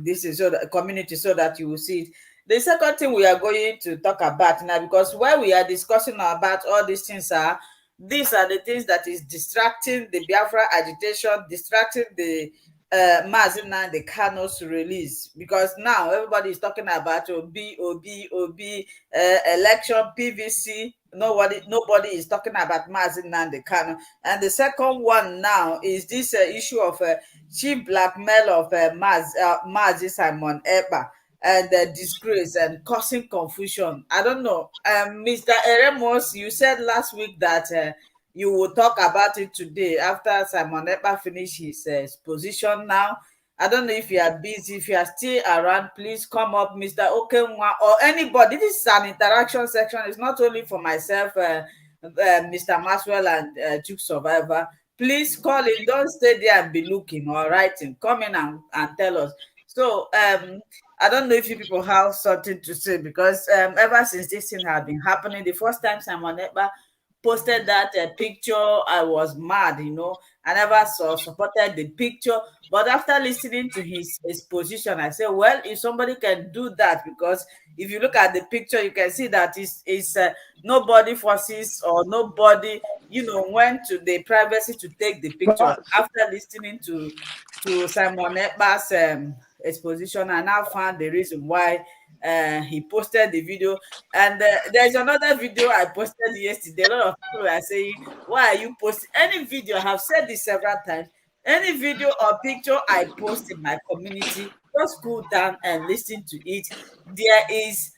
this is so that community so that you will see it. The second thing we are going to talk about now, because while we are discussing about all these things these are the things that is distracting the Biafra agitation, distracting the Mazina, the Kanu's release, because now everybody is talking about OB, election, PVC. Nobody is talking about Mazina, the Kanu. And the second one now is this issue of chief blackmail of Mazi Simon Ekpa and disgrace and causing confusion. I don't know. Mr. Eremos, you said last week that you will talk about it today after Simon Ekpa finished his position now. I don't know if you are busy. If you are still around, please come up, Mr. Okenwa, or anybody. This is an interaction section. It's not only for myself, Mr. Maxwell and Duke Survivor. Please call in. Don't stay there and be looking or writing. Come in and tell us. So I don't know if you people have something to say, because ever since this thing has been happening, the first time Simon Ekpa posted that picture, I was mad, I never supported the picture. But after listening to his position, I said, well, if somebody can do that, because if you look at the picture, you can see that it's nobody forces or nobody, went to the privacy to take the picture. After listening to Simon Ekpa's exposition, I now found the reason why he posted the video. And there's another video I posted yesterday. A lot of people are saying, why are you posting any video? I have said this several times. Any video or picture I post in my community, just go down and listen to it. There is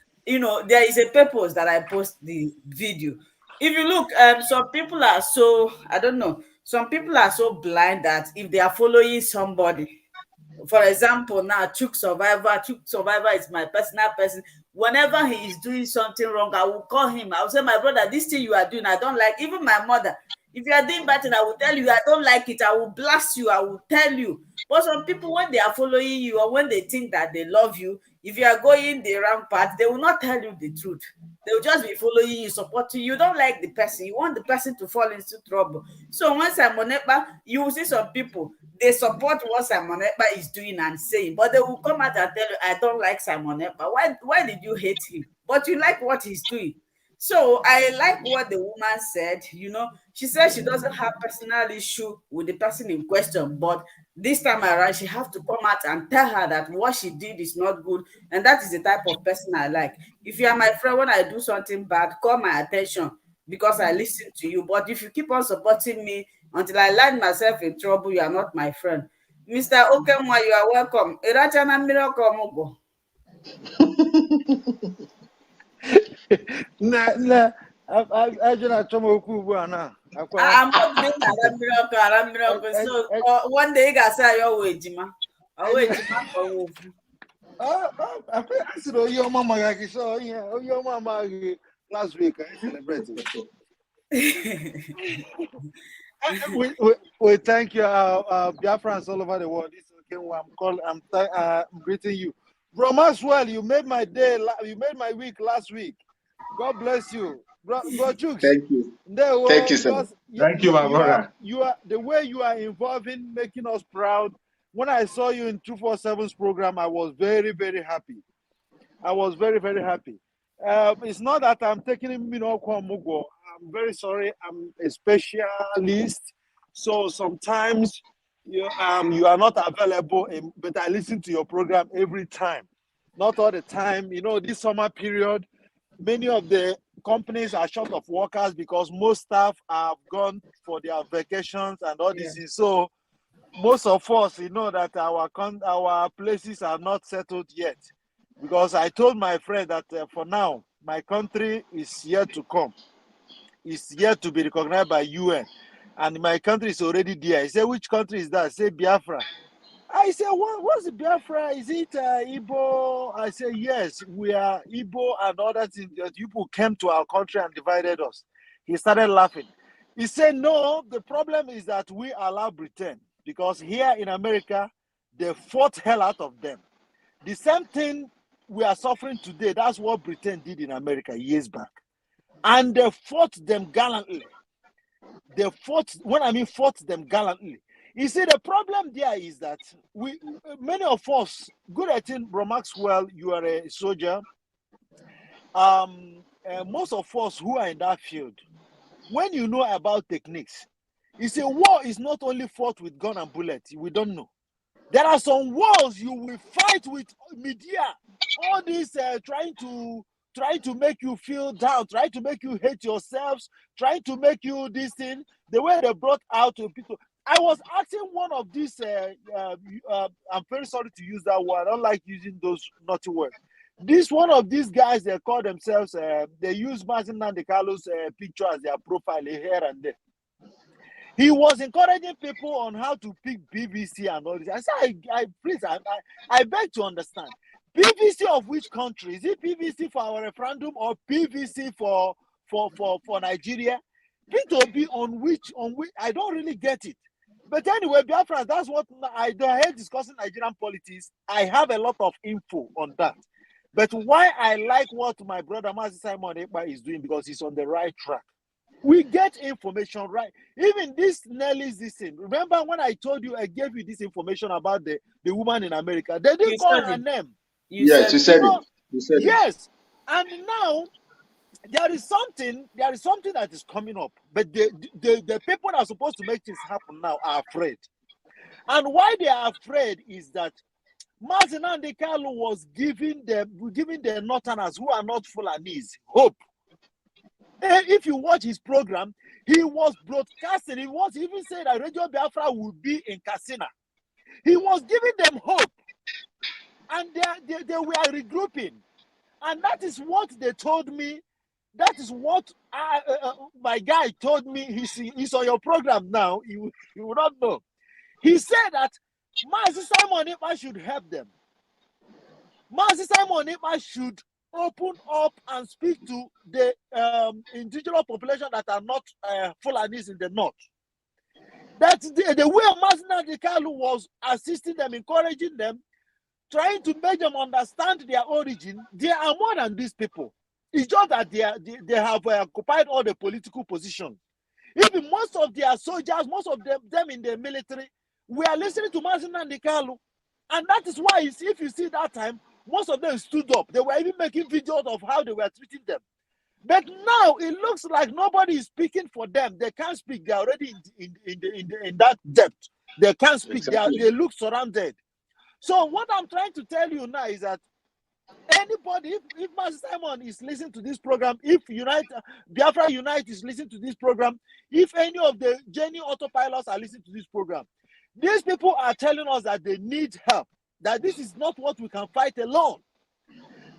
a purpose that I post the video. If you look, some people are so, I don't know, some people are so blind that if they are following somebody, for example, now Chuk Survivor is my personal person. Whenever he is doing something wrong, I will call him. I will say, my brother, this thing you are doing, I don't like. Even my mother, if you are doing bad thing, I will tell you I don't like it. I will blast you. I will tell you. But some people, when they are following you or when they think that they love you, if you are going the wrong path, they will not tell you the truth. They will just be following you, supporting you. You don't like the person. You want the person to fall into trouble. So once Simon Ekpa, you will see some people, they support what Simon Ekpa is doing and saying, but they will come out and tell you, I don't like Simon Ekpa. Why did you hate him? But you like what he's doing. So I like what the woman said. She said she doesn't have personal issue with the person in question, but this time around, she have to come out and tell her that what she did is not good, and that is the type of person I like. If you are my friend, when I do something bad, call my attention because I listen to you. But if you keep on supporting me until I land myself in trouble, you are not my friend. Mr. Okenwa, you are welcome. Irachana miracle mugo.
I'm not
doing a miracle. So one day you guys say your way, Jima.
I said, oh, your mama, your mama last week. I celebrated. We thank you, Biafrans all over the world. It's I'm greeting you. Bro Maxwell, you made my day. You made my week last week. God bless you, bro Chooks.
Thank you. Thank you, sir.
Because
Thank you, my brother.
You are the way you are involving, making us proud. When I saw you in 247's program, I was very, very happy. I was very, very happy. It's not that I'm taking him, Mugo. I'm very sorry. I'm a specialist, so sometimes you are not available. But I listen to your program every time, not all the time. This summer period, many of the companies are short of workers because most staff have gone for their vacations and all this. So most of us, that our places are not settled yet. Because I told my friend that for now, my country is yet to come. It's yet to be recognized by UN. And my country is already there. He said, which country is that? I said, Biafra. I said, what's Biafra? Is it Igbo? I said, yes, we are Igbo and other things. People came to our country and divided us. He started laughing. He said, no, the problem is that we allow Britain. Because here in America, they fought hell out of them. The same thing we are suffering today, that's what Britain did in America years back. And they fought them gallantly. Fought them gallantly. You see, the problem there is that many of us, good at it, Bro Maxwell, you are a soldier. Most of us who are in that field, when you know about techniques, you see, war is not only fought with gun and bullet. We don't know. There are some wars you will fight with media. All this trying to make you feel down, trying to make you hate yourselves, trying to make you this thing. The way they brought out to people. I was asking one of these. I'm very sorry to use that word. I don't like using those naughty words. One of these guys, they call themselves. They use Nnamdi picture as their profile here and there. He was encouraging people on how to pick BBC and all this. I said, I beg to understand. PVC of which country? Is it PVC for our referendum or PVC for Nigeria? P2B on which I don't really get it. But anyway, Biafra, that's what I hate discussing Nigerian politics. I have a lot of info on that. But why I like what my brother Mazi Simon Ekpa is doing, because he's on the right track. We get information right. Even this Nelly's this thing. Remember when I told you, I gave you this information about the woman in America? They didn't call her name.
Yes, you said it.
Yes. And now there is something that is coming up. But the people that are supposed to make this happen now are afraid. And why they are afraid is that Nnamdi Kanu was giving the Northerners who are not Fulanese hope. If you watch his program, he was broadcasting. He was even saying that Radio Biafra would be in Katsina. He was giving them hope. And they were regrouping. And that is what they told me. That is what my guy told me. He's on your program now. You will not know. He said that Mazi Simon Ekpa should help them. Mazi Simon Ekpa should open up and speak to the indigenous population that are not Fulanis in the north. That the way Nnamdi Kanu was assisting them, encouraging them, trying to make them understand their origin, they are more than these people. It's just that they have occupied all the political positions. Even most of their soldiers, most of them in the military, we are listening to Nnamdi Kanu. And that is why, if you see that time, most of them stood up. They were even making videos of how they were treating them. But now it looks like nobody is speaking for them. They can't speak. They're already in that depth. They can't speak.
Exactly.
They look surrounded. So what I'm trying to tell you now is that anybody, if Master Simon is listening to this program, if Biafra Unite is listening to this program, if any of the Jenny autopilots are listening to this program, these people are telling us that they need help. That this is not what we can fight alone.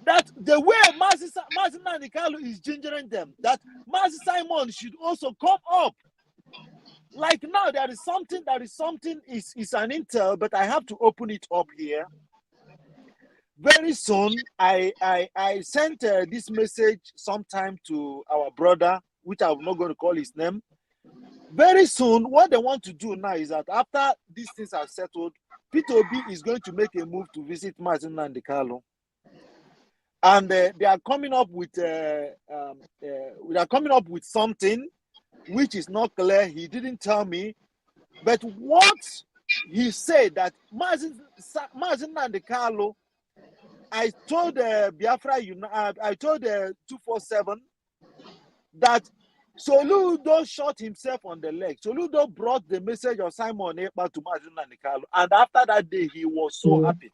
That the way Mazi Nnamdi Kanu is gingering them, that Mazi Simon should also come up. Like now, there is something, is an intel, but I have to open it up here. Very soon, I sent this message sometime to our brother, which I'm not going to call his name. Very soon, what they want to do now is that after these things are settled, P2B is going to make a move to visit Nnamdi Kanu, and they are coming up with something which is not clear. He didn't tell me, but what he said that Nnamdi Kanu, I told Biafra, I told 247 that Soludo shot himself on the leg. Soludo brought the message of Simon Ekpa to Nnamdi Kanu, and after that day, he was so happy.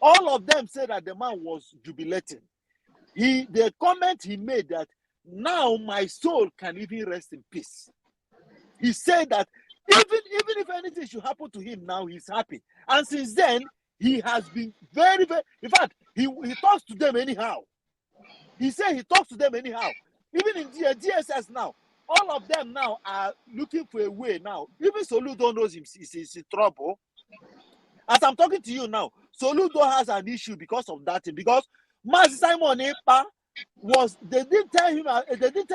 All of them said that the man was jubilating. The comment he made that now my soul can even rest in peace. He said that even if anything should happen to him now, he's happy. And since then, he has been very, very, in fact, he talks to them anyhow. He said he talks to them anyhow. Even in DSS now, all of them now are looking for a way now. Even Soludo knows he's in trouble. As I'm talking to you now, Soludo has an issue because of that thing. Because Mazi Simon Ekpa they didn't tell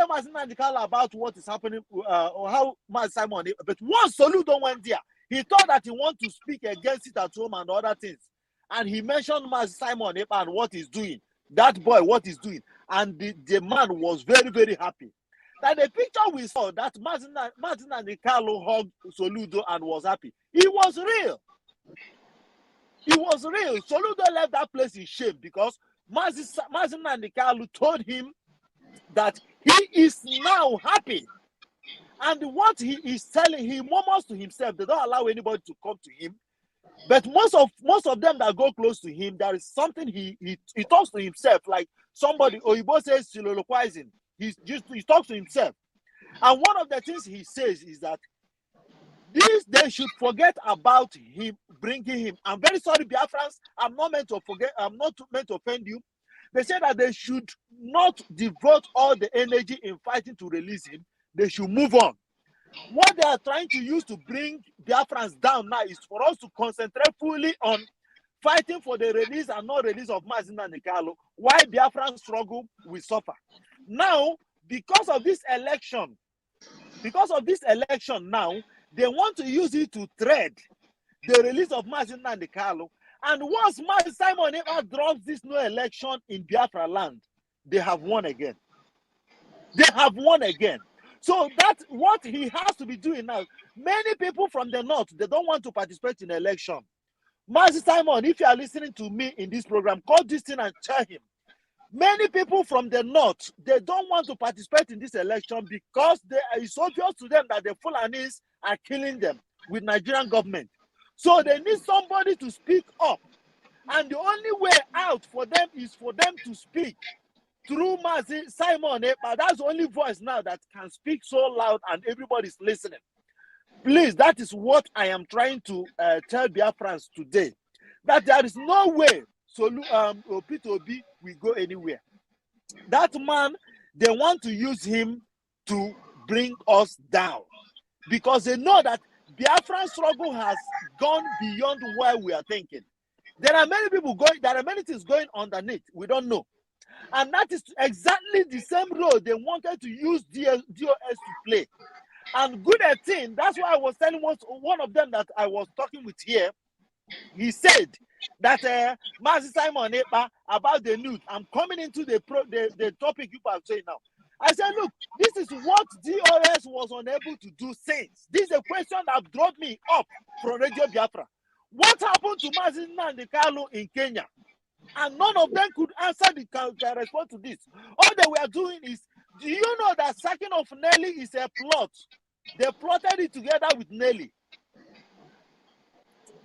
Mazi Nnamdi Kanu about what is happening or how Mazi Simon Ekpa. But once Soludo went there, he thought that he wanted to speak against it at home and other things. And he mentioned Mazi Simon Ekpa and what he's doing. That boy, what he's doing. And the man was very, very happy. That the picture we saw that Mazi Nnamdi Kanu hugged Soludo and was happy. It was real. It was real. Soludo left that place in shame because Mazi Nnamdi Kanu told him that he is now happy. And what he is telling, he murmurs to himself. They don't allow anybody to come to him. But most of them that go close to him, there is something he talks to himself like somebody. Oyibo says soliloquizing. He talks to himself. And one of the things he says is that they should forget about him bringing him. I'm very sorry, Biafrans. I'm not meant to forget. I'm not meant to offend you. They said that they should not devote all the energy in fighting to release him. They should move on. What they are trying to use to bring Biafrans down now is for us to concentrate fully on fighting for the release and not release of Mazi Nnamdi Kanu. Why Biafrans struggle, we suffer. Now, because of this election now, they want to use it to thread the release of Mazi Nnamdi Kanu. And once Mazi Simon Ekpa drops this no election in Biafra land, they have won again. They have won again. So that's what he has to be doing now. Many people from the north, they don't want to participate in the election. Mazi Simon, if you are listening to me in this program, call this thing and tell him. Many people from the north, they don't want to participate in this election because it's obvious to them that the Fulanis are killing them with Nigerian government. So they need somebody to speak up. And the only way out for them is for them to speak through Mazi Simon Ekpa. That's the only voice now that can speak so loud and everybody's listening. Please, that is what I am trying to tell Biafrans today. That there is no way P2B will go anywhere. That man, they want to use him to bring us down. Because they know that Biafran struggle has gone beyond where we are thinking. There are many things going underneath. We don't know. And that is exactly the same role they wanted to use DOS to play. And good at thing, that's why I was telling one of them that I was talking with here. He said that Mazi Simon Ekpa about the news. I'm coming into the topic you are saying now. I said, look, this is what DOS was unable to do since. This is a question that brought me up from Radio Biafra. What happened to Mazi Nnamdi Kanu in Kenya? And none of them could answer the response to this. All they were doing is, do you know that sacking of Nelly is a plot? They plotted it together with Nelly.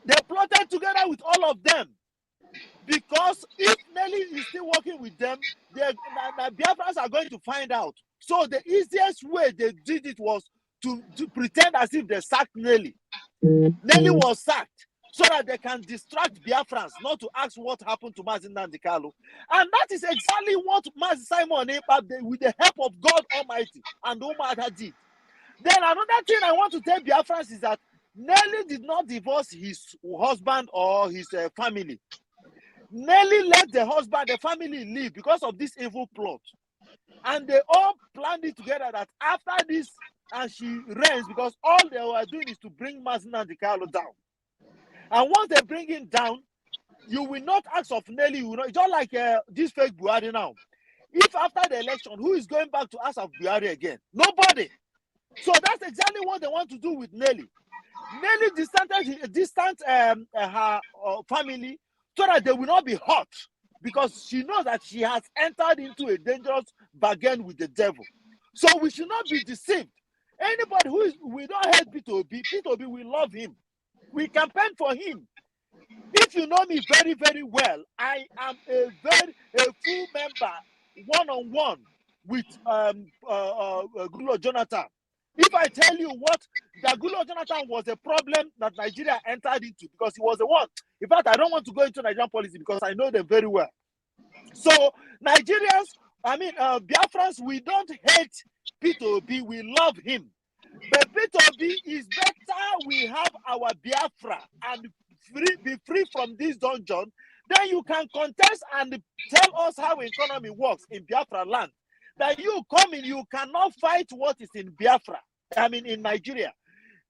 They plotted together with all of them. Because if Nelly is still working with them, the Biafrans are going to find out. So the easiest way they did it was to pretend as if they sacked Nelly. Nelly was sacked so that they can distract Biafrans, not to ask what happened to Mazi Nnamdi Kanu. And that is exactly what Mazi Simon Ekpa, with the help of God Almighty and Umada did. Then another thing I want to tell Biafrans is that Nelly did not divorce his husband or his family. Nelly let the family leave because of this evil plot. And they all planned it together that after this, and she reigns, because all they were doing is to bring Mazi Nnamdi Kanu down. And once they bring him down, you will not ask of Nelly. You know, it's not like this fake Buhari now. If after the election, who is going back to ask of Buhari again? Nobody. So that's exactly what they want to do with Nelly. Nelly distance her family so that they will not be hurt, because she knows that she has entered into a dangerous bargain with the devil. So we should not be deceived. Anybody we don't hate P2B, we love him. We campaign for him. If you know me very, very well, I am a full member, one-on-one with Gulo Jonathan. If I tell you what, that Gulo Jonathan was a problem that Nigeria entered into, because he was the one. In fact, I don't want to go into Nigerian policy because I know them very well. So Nigerians, Biafrans, we don't hate P2B, we love him. But P2B is better we have our Biafra and be free from this dungeon. Then you can contest and tell us how economy works in Biafra land. That you come in, you cannot fight what is in Biafra. In Nigeria.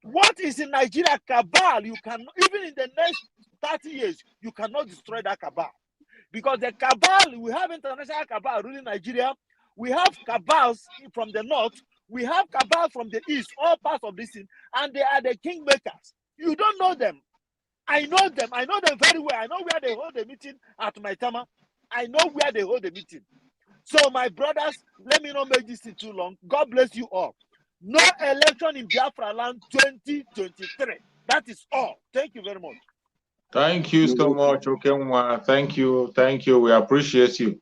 What is in Nigeria, cabal, you can, even in the next 30 years, you cannot destroy that cabal. Because the cabal, we have international cabal ruling Nigeria, we have cabals from the north, we have cabal from the east, all parts of this thing, and they are the kingmakers. You don't know them. I know them very well. I know where they hold the meeting at Maitama. I know where they hold the meeting. So my brothers, let me not make this thing too long. God bless you all. No election in Biafra land 2023. That is all. Thank you very much.
Thank you so much, Okenwa. Thank you. We appreciate you.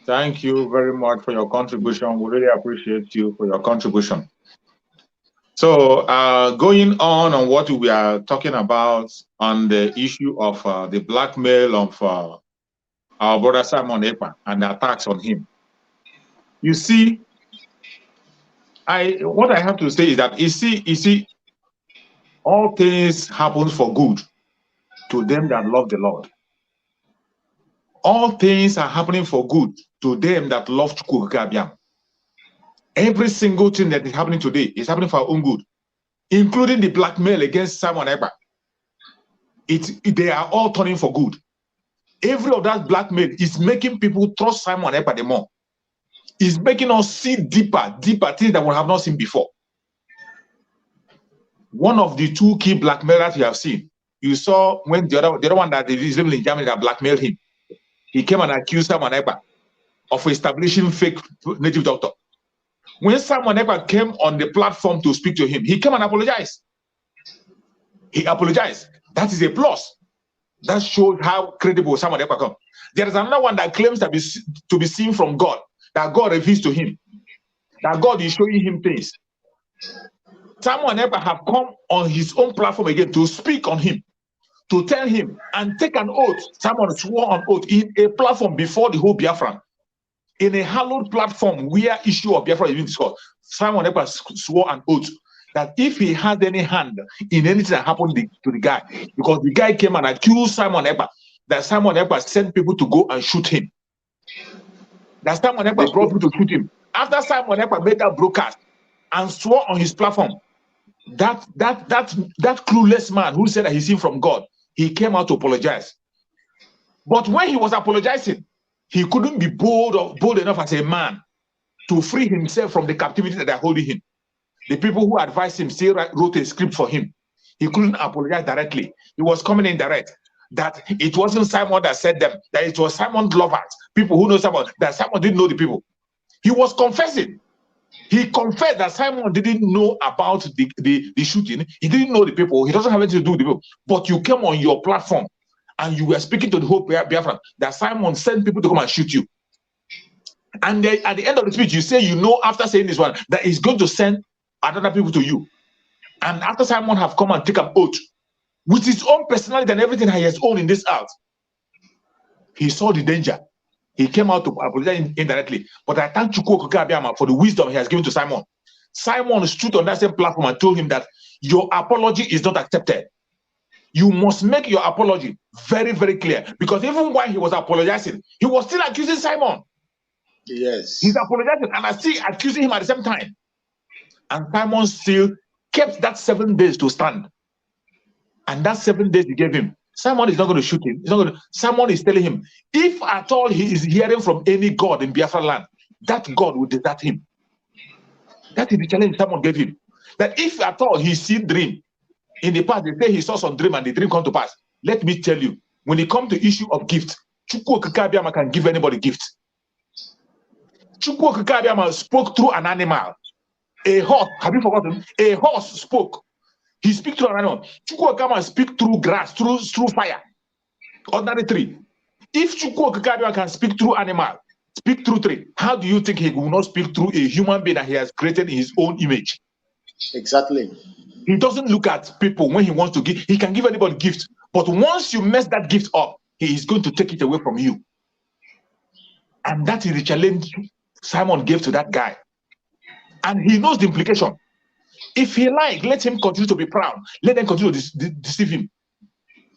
Thank you very much for your contribution. We really appreciate you for your contribution. So going on what we are talking about on the issue of the blackmail of our brother Simon Ekpa and the attacks on him. You see, what I have to say is that you see, all things happen for good to them that love the Lord. All things are happening for good to them that love Chukwukabiam. Every single thing that is happening today is happening for our own good, including the blackmail against Simon Ekpa. They are all turning for good. Every of that blackmail is making people trust Simon Ekpa the more. It's making us see deeper things that we have not seen before. One of the two key blackmailers you have seen, you saw when the other one that is living in Germany that blackmailed him. He came and accused Simon Ekpa of establishing fake native doctor. When Simon Ekpa came on the platform to speak to him, he came and apologized. He apologized. That is a plus. That shows how credible Simon Ekpa comes. There is another one that claims to be seen from God, that God reveals to him, that God is showing him things. Simon Ekpa have come on his own platform again to speak on him, to tell him and take an oath. Simon swore an oath in a platform before the whole Biafran, in a hallowed platform where issue of Biafra is being discussed. Simon Ekpa swore an oath that if he had any hand in anything that happened to the guy, because the guy came and accused Simon Ekpa, that Simon Ekpa sent people to go and shoot him. That Simon Ekpa brought people to shoot him. After Simon Ekpa made that broadcast and swore on his platform, that clueless man who said that he's seen from God, he came out to apologize. But when he was apologizing, he couldn't be bold enough as a man to free himself from the captivity that they're holding him. The people who advised him still wrote a script for him. He couldn't apologize directly. He was coming in direct. That it wasn't Simon that said them, that it was Simon's lovers, people who know Simon, that Simon didn't know the people. He was confessing. He confessed that Simon didn't know about the shooting. He didn't know the people. He doesn't have anything to do with the people. But you came on your platform and you were speaking to the whole Biafra that Simon sent people to come and shoot you. And then at the end of the speech, you say, you know, after saying this one, that he's going to send other people to you. And after Simon have come and take an oath with his own personality and everything he has owned in this earth, he saw the danger. He came out to apologize indirectly. But I thank Chukwukabiama for the wisdom he has given to Simon. Simon stood on that same platform and told him that your apology is not accepted. You must make your apology very, very clear. Because even while he was apologizing, he was still accusing Simon.
Yes.
He's apologizing and I still accusing him at the same time. And Simon still kept that 7 days to stand. And that's 7 days he gave him. Someone is not going to shoot him. Someone is telling him, if at all he is hearing from any God in Biafra land, that God will desert him. That is the challenge someone gave him. That if at all he see dream, in the past they say he saw some dream and the dream come to pass. Let me tell you, when it comes to issue of gift, Chukwu Okike Abiama can give anybody gift. Chukwu Okike Abiama spoke through an animal. A horse, have you forgotten? A horse spoke. He speaks through an animal. Chukwu Okike Abiama speak through grass, through fire. Ordinary tree. If Chukwu Okike Abiama can speak through animal, speak through tree, how do you think he will not speak through a human being that he has created in his own image?
Exactly.
He doesn't look at people when he wants to give. He can give anybody gift. But once you mess that gift up, he is going to take it away from you. And that is the challenge Simon gave to that guy. And he knows the implication. If he like, let him continue to be proud. Let them continue to deceive him.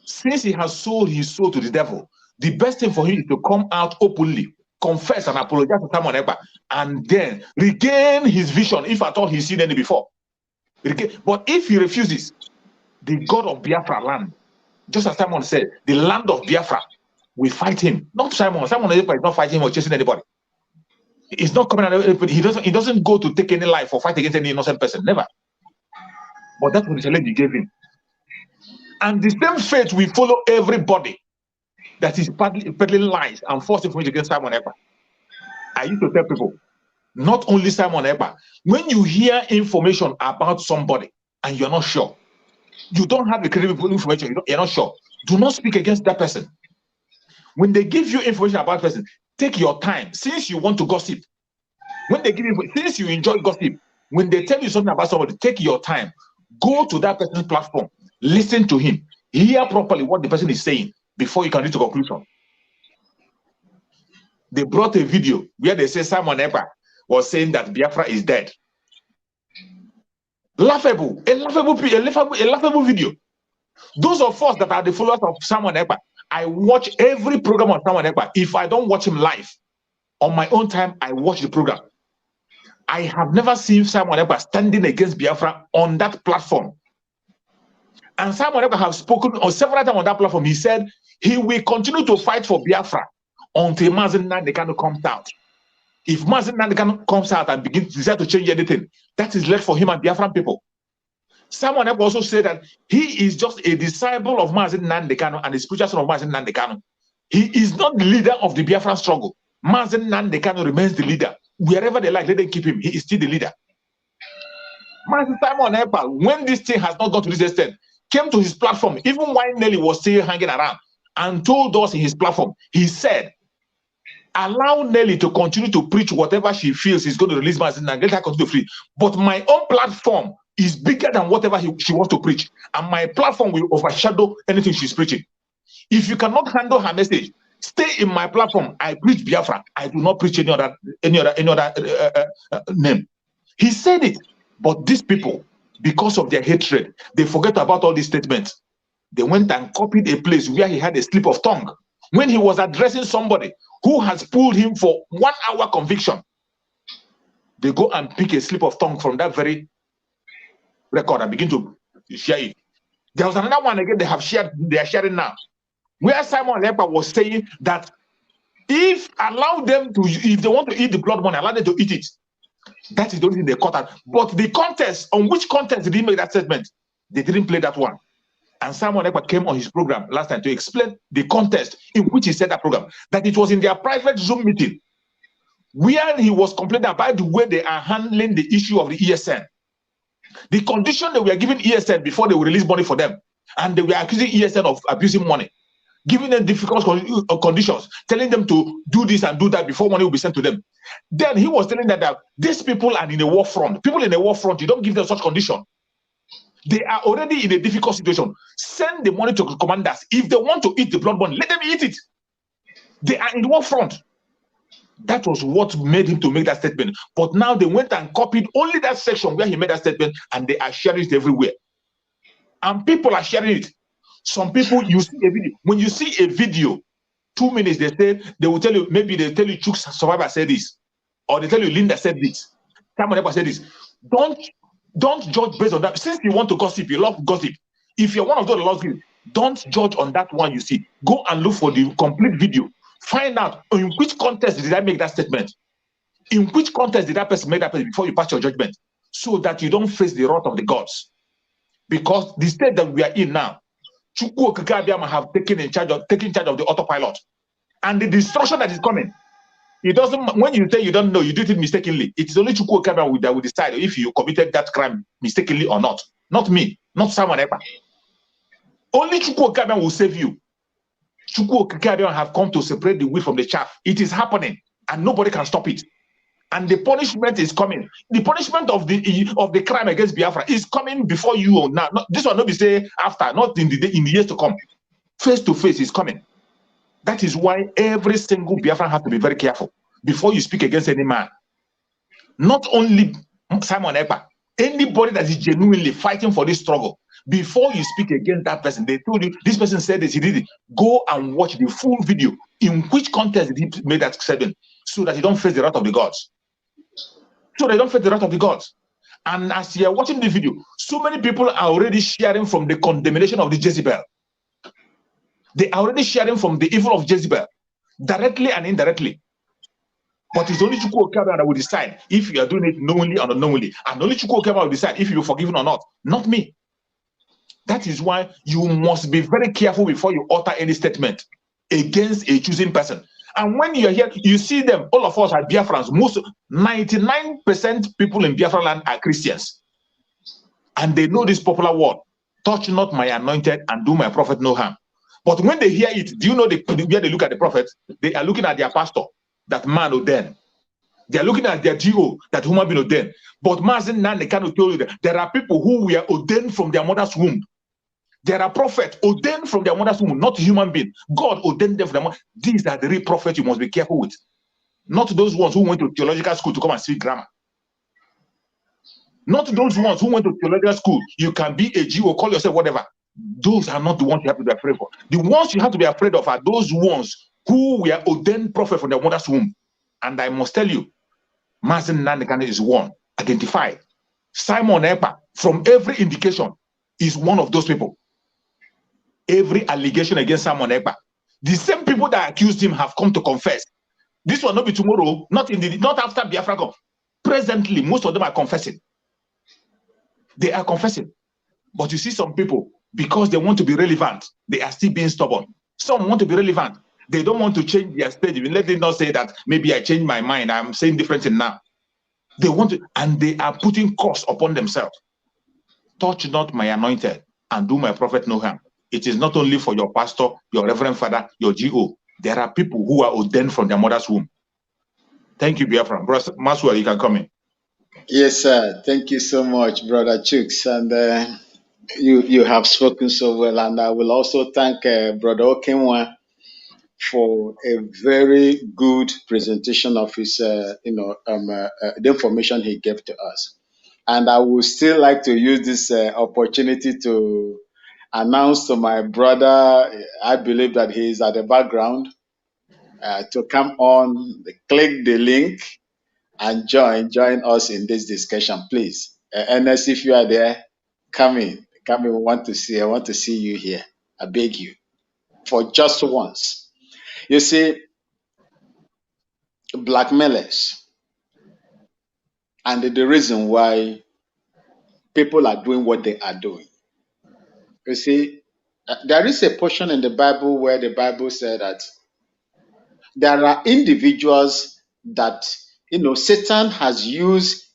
Since he has sold his soul to the devil, the best thing for him is to come out openly, confess and apologize to Simon Ekpa, and then regain his vision, if at all he's seen any before. But if he refuses, the God of Biafra land, just as Simon said, the land of Biafra will fight him. Not Simon. Simon Ekpa is not fighting him or chasing anybody. He's not coming out. He doesn't go to take any life or fight against any innocent person. Never. But that's what the challenge he gave him. And the same fate will follow everybody that is peddling lies and false information against Simon Ekpa. I used to tell people, not only Simon Ekpa, when you hear information about somebody and you're not sure, you don't have the credible information, you're not sure, do not speak against that person. When they give you information about a person, take your time. Since you want to gossip, when they give you, since you enjoy gossip, when they tell you something about somebody, take your time. Go to that person's platform, listen to him, hear properly what the person is saying before you can reach a conclusion. They brought a video where they say Simon Ekpa was saying that Biafra is dead. Laughable, a laughable video. Those of us that are the followers of Simon Ekpa, I watch every program on Simon Ekpa. If I don't watch him live, on my own time, I watch the program. I have never seen Simon Ekpa standing against Biafra on that platform. And Simon Ekpa has spoken several times on that platform. He said he will continue to fight for Biafra until Mazi Nnamdi Kanu comes out. If Mazi Nnamdi Kanu comes out and begins to decide to change anything, that is left for him and Biafran people. Simon Ekpa also said that he is just a disciple of Mazi Nnamdi Kanu and the spiritual son of Mazi Nnamdi Kanu. He is not the leader of the Biafran struggle. Mazi Nnamdi Kanu remains the leader. Wherever they like, let them keep him. He is still the leader. Mazi Simon Ekpa, when this thing has not got to this extent, came to his platform, even while Nelly was still hanging around, and told us in his platform, he said, allow Nelly to continue to preach whatever she feels is going to release Mazi and let her continue to preach. But my own platform is bigger than whatever she wants to preach. And my platform will overshadow anything she's preaching. If you cannot handle her message, stay in my platform. I preach Biafra. I do not preach any other name. He said it. But these people, because of their hatred, they forget about all these statements. They went and copied a place where he had a slip of tongue. When he was addressing somebody who has pulled him for 1 hour conviction, they go and pick a slip of tongue from that very record and begin to share it. There was another one again they are sharing now, where Simon Ekpa was saying that if they want to eat the blood money, allow them to eat it. That is the only thing they caught out. But the contest, on which contest did he make that statement? They didn't play that one. And Simon Ekpa came on his program last time to explain the contest in which he said that program, that it was in their private Zoom meeting where he was complaining about the way they are handling the issue of the ESN. The condition they were giving ESN before they would release money for them, and they were accusing ESN of abusing money, giving them difficult conditions, telling them to do this and do that before money will be sent to them. Then he was telling them that these people are in a war front. People in a war front, you don't give them such condition. They are already in a difficult situation. Send the money to commanders. If they want to eat the blood money, let them eat it. They are in the war front. That was what made him to make that statement. But now they went and copied only that section where he made that statement, and they are sharing it everywhere. And people are sharing it. Some people, you see a video. When you see a video, 2 minutes, they will tell you, maybe they tell you Chuk's survivor said this, or they tell you Linda said this, Simon Ekpa said this. Don't judge based on that. Since you want to gossip, you love gossip, If you're one of those that lost guilty, don't judge on that one you see. Go and look for the complete video. Find out in which context did I make that statement. In which context did that person make that statement before you pass your judgment, so that you don't face the wrath of the gods. Because the state that we are in now, Chukwu Okike Abiama have taken charge of the autopilot, and the destruction that is coming. It doesn't. When you say you don't know, you did it mistakenly. It is only Chukwu Okike Abiama that will decide if you committed that crime mistakenly or not. Not me, not someone else. Only Chukwu Okike Abiama will save you. Chukwu Okike Abiama have come to separate the wheat from the chaff. It is happening, and nobody can stop it. And the punishment is coming. The punishment of the crime against Biafra is coming before you now. This one not be say after, not in the years to come. Face to face is coming. That is why every single Biafran has to be very careful before you speak against any man. Not only Simon Ekpa, anybody that is genuinely fighting for this struggle. Before you speak against that person, they told you this person said this, he did it. Go and watch the full video. In which context did he make that statement, so that you don't face the wrath of the gods. So they don't face the wrath of the gods. And as you're watching the video, so many people are already sharing from the condemnation of the Jezebel. They are already sharing from the evil of Jezebel, directly and indirectly. But it's only Chukwu Okike Abiama that will decide if you are doing it knowingly or unknowingly. And only Chukwu Okike Abiama will decide if you're forgiven or not me. That is why you must be very careful before you utter any statement against a choosing person. And when you're here, you see them, all of us are Biafrans. Most 99% people in Biafra land are Christians. And they know this popular word, touch not my anointed and do my prophet no harm. But when they hear it, do you know where they look at the prophet? They are looking at their pastor, that man ordained. They are looking at their GO, that human being ordained. But Mazen Nnamdi Kanu told you that there are people who were ordained from their mother's womb. There are prophets ordained from their mother's womb, not human beings. God ordained them from their mother. These are the real prophets you must be careful with. Not those ones who went to theological school to come and speak grammar. Not those ones who went to theological school. You can be a Jew or call yourself whatever. Those are not the ones you have to be afraid of. The ones you have to be afraid of are those ones who were ordained prophets from their mother's womb. And I must tell you, Mazen Nnamdi Kanu is one, identified. Simon Ekpa, from every indication, is one of those people. Every allegation against Simon Ekpa, the same people that accused him have come to confess. This will not be tomorrow, not after Biafra come. Presently, most of them are confessing. They are confessing. But you see some people, because they want to be relevant, they are still being stubborn. Some want to be relevant. They don't want to change their stage. Even let them not say that maybe I changed my mind, I'm saying different thing now. They want to, and they are putting curse upon themselves. Touch not my anointed and do my prophet no harm. It is not only for your pastor, your reverend father, your GO. There are people who are ordained from their mother's womb. Thank you, Biafra. Brother Maswell, you can come in.
Yes, sir. Thank you so much, Brother Chooks. And you have spoken so well. And I will also thank Brother Okenwa for a very good presentation of his, the information he gave to us. And I would still like to use this opportunity to announce to my brother, I believe that he is at the background, to come on, click the link, and join us in this discussion, please. Ernest, if you are there, come in. Come in. I want to see you here. I beg you, for just once. You see, blackmailers, and the reason why people are doing what they are doing. You see, there is a portion in the Bible where the Bible said that there are individuals that, Satan has used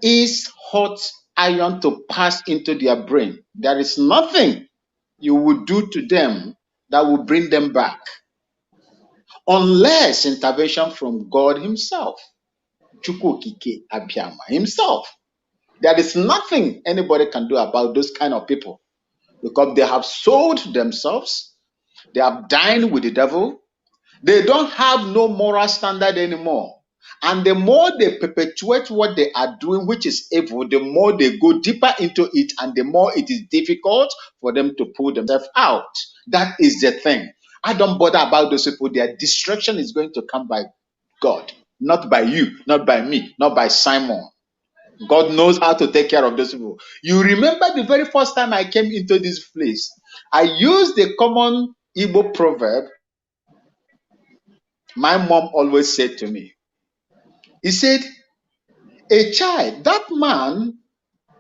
his hot iron to pass into their brain. There is nothing you would do to them that will bring them back, unless intervention from God himself, Chukwu Okike Abiama himself. There is nothing anybody can do about those kind of people, because they have sold themselves, they have dined with the devil, they don't have no moral standard anymore. And the more they perpetuate what they are doing, which is evil, the more they go deeper into it, and the more it is difficult for them to pull themselves out. That is the thing. I don't bother about those people. Their destruction is going to come by God, not by you, not by me, not by Simon. God knows how to take care of those people. You remember the very first time I came into this place, I used the common Igbo proverb my mom always said to me. He said, a child, that man,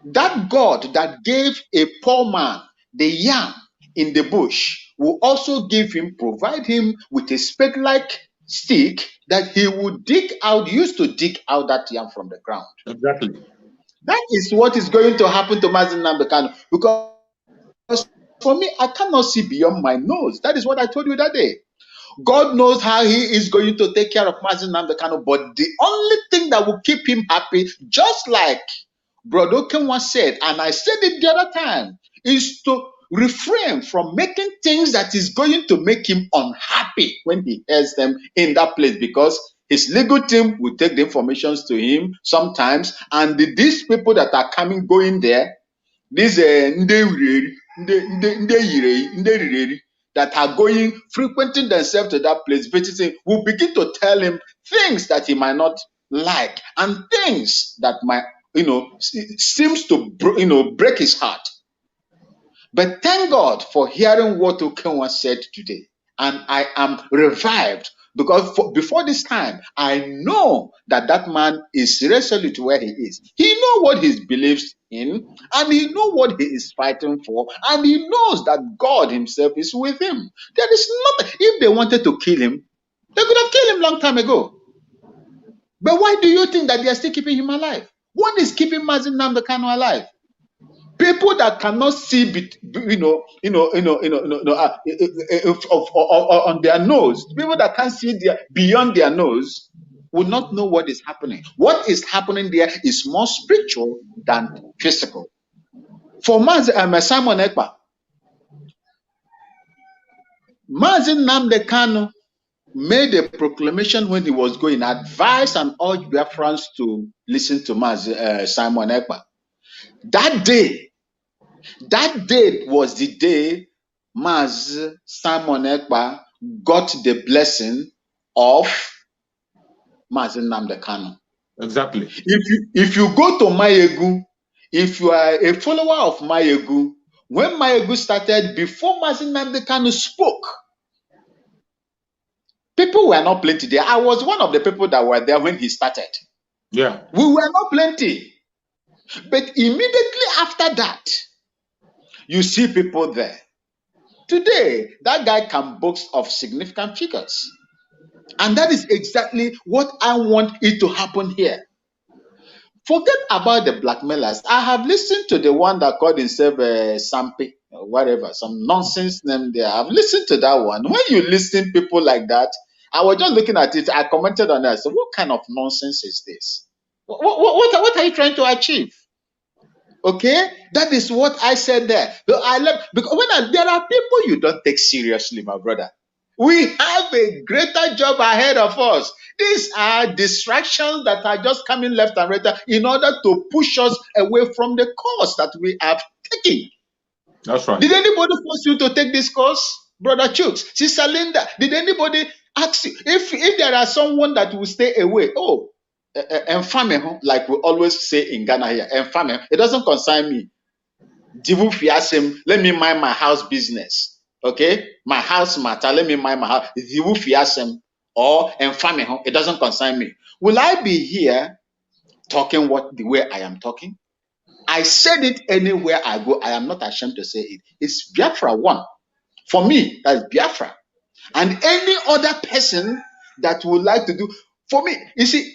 that God that gave a poor man the yam in the bush will also give him, provide him with a spade-like stick that he would dig out, used to dig out that yam from the ground.
Exactly.
That is what is going to happen to Mazi Nnamdi Kanu, because for me, I cannot see beyond my nose. That is what I told you that day. God knows how he is going to take care of Mazi Nnamdi Kanu, but the only thing that will keep him happy, just like Brother Okenwa said, and I said it the other time, is to refrain from making things that is going to make him unhappy when he hears them in that place, because his legal team will take the informations to him sometimes, and these people that are going there, these that are going, frequenting themselves to that place, visiting, will begin to tell him things that he might not like, and things that might, seems to, break his heart. But thank God for hearing what Okenwa said today, and I am revived, because before this time, I know that that man is resolute where he is. He knows what he believes in, and he knows what he is fighting for, and he knows that God himself is with him. There is nothing. If they wanted to kill him, they could have killed him long time ago. But why do you think that they are still keeping him alive? What is keeping Mazi Nnamdi Kanu alive? People that cannot see, on their nose, people that can't see beyond their nose, would not know what is happening. What is happening there is more spiritual than physical. For Simon Ekpa, Mazi Nnamdi Kanu made a proclamation when he was going, advised and urged Biafrans to listen to Simon Ekpa. That day was the day Simon Ekpa got the blessing of Mazi Nnamdi Kanu.
Exactly.
If you go to Mayegu, if you are a follower of Mayegu, when Mayegu started, before Mazi Nnamdi Kanu spoke, people were not plenty there. I was one of the people that were there when he started.
Yeah.
We were not plenty. But immediately after that, you see people there. Today, that guy can boast of significant figures. And that is exactly what I want it to happen here. Forget about the blackmailers. I have listened to the one that called himself Sampi, or whatever, some nonsense name there. I've listened to that one. When you listen people like that, I was just looking at it. I commented on that. So what kind of nonsense is this? What are you trying to achieve? Okay, that is what I said there. I left because there are people you don't take seriously, my brother. We have a greater job ahead of us. These are distractions that are just coming left and right in order to push us away from the course that we have taken.
That's right.
Did anybody force you to take this course, Brother Chooks, Sister Linda? Did anybody ask you if there are someone that will stay away? Oh, enfame, like we always say in Ghana here, enfame. It doesn't concern me. Divu fiasem, let me mind my house business. Okay, my house matter. Let me mind my house. Divu fiasem or enfame, it doesn't concern me. Will I be here talking the way I am talking? I said it anywhere I go. I am not ashamed to say it. It's Biafra one. For me, that's Biafra. And any other person that would like to do, for me, you see,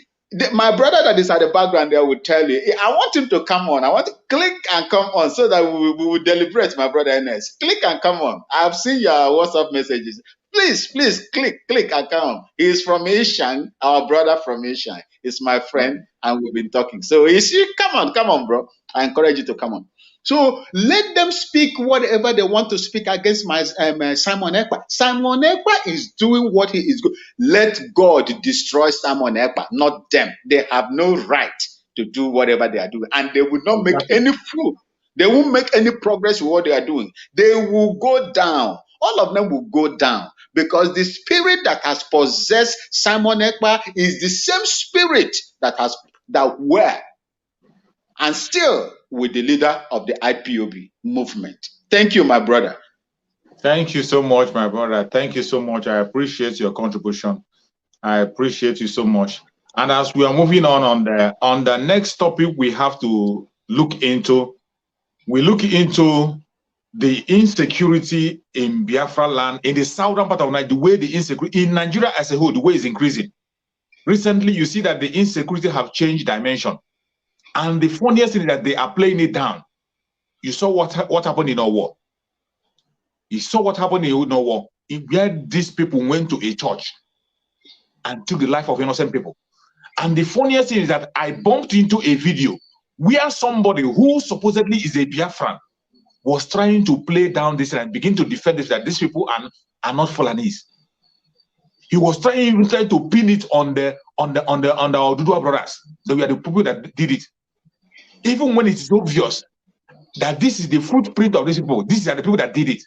my brother that is at the background there will tell you, I want him to come on. I want to click and come on so that we will deliberate, my brother NS. Click and come on. I've seen your WhatsApp messages. Please, click and come on. He's from Asian, our brother from Asian. He's my friend, and we've been talking. So you see, come on, bro. I encourage you to come on. So let them speak whatever they want to speak against my Simon Ekpa. Simon Ekpa is doing what he is good. Let God destroy Simon Ekpa, not them. They have no right to do whatever they are doing, and they will not make any fruit. They won't make any progress with what they are doing. They will go down. All of them will go down because the spirit that has possessed Simon Ekpa is the same spirit that were and still with the leader of the IPOB movement. Thank you, my brother.
Thank you so much, my brother. Thank you so much. I appreciate your contribution. I appreciate you so much. And as we are moving on the next topic, we have to look into. We look into the insecurity in Biafra land, in the southern part of Nigeria, the way the insecurity in Nigeria as a whole, the way is increasing. Recently, you see that the insecurity have changed dimension. And the funniest thing is that they are playing it down. You saw what happened in our war. You saw what happened in our war, where these people went to a church and took the life of innocent people. And the funniest thing is that I bumped into a video where somebody who supposedly is a Biafran was trying to play down this and begin to defend this, that these people are not Fulanese. He was trying to pin it on the Odudua brothers. They were the people that did it. Even when it is obvious that this is the footprint of these people, these are the people that did it.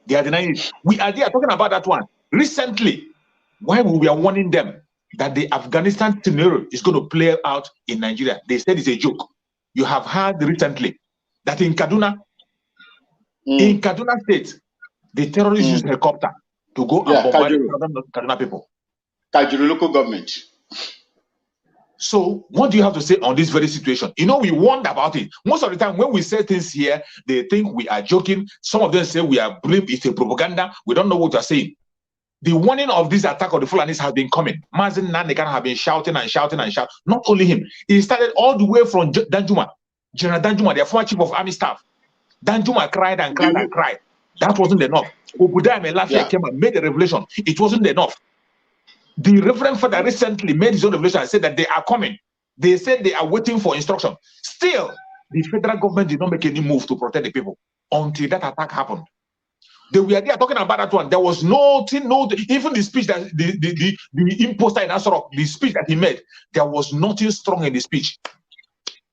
They are denying it. We are there talking about that one. Recently, while we were warning them that the Afghanistan scenario is going to play out in Nigeria, they said it's a joke. You have heard recently that in Kaduna State, the terrorists used helicopter to go and bombard the Kaduna people.
Kajuru local government.
So what do you have to say on this very situation? You know, we warned about it. Most of the time when we say things here, they think we are joking. Some of them say we are believe it's a propaganda. We don't know what you're saying. The warning of this attack of the Fulanis has been coming. Mazen Nanekan have been shouting and shouting and shouting. Not only him. He started all the way from Danjuma. General Danjuma, their former chief of army staff. Danjuma cried and cried and cried. That wasn't enough. Obudai Melafia came and made a revelation. It wasn't enough. The Reverend Father recently made his own revelation and said that they are coming. They said they are waiting for instruction. Still, the federal government did not make any move to protect the people until that attack happened. They were there talking about that one. There was nothing, even the speech that the imposter in Asarok, the speech that he made, there was nothing strong in the speech.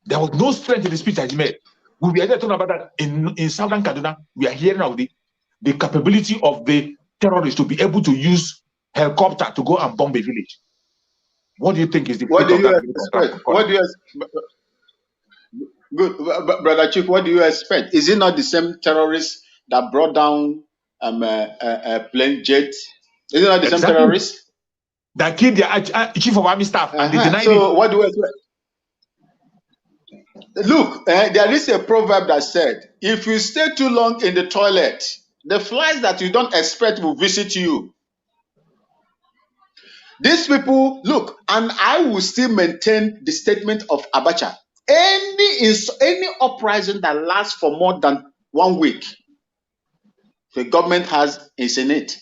There was no strength in the speech that he made. We were there talking about that in southern Kaduna. We are hearing of the capability of the terrorists to be able to use helicopter to go and bomb a village. What do you think is the
what do you expect? What do you expect? Good, Brother Chief, what do you expect? Is it not the same terrorists that brought down a plane jet? Is it not the same terrorists
that killed their chief of army staff and they denied
it? What do you expect? Look, there is a proverb that said, if you stay too long in the toilet, the flies that you don't expect will visit you. These people, look, and I will still maintain the statement of Abacha. Any uprising that lasts for more than 1 week, the government has a Senate.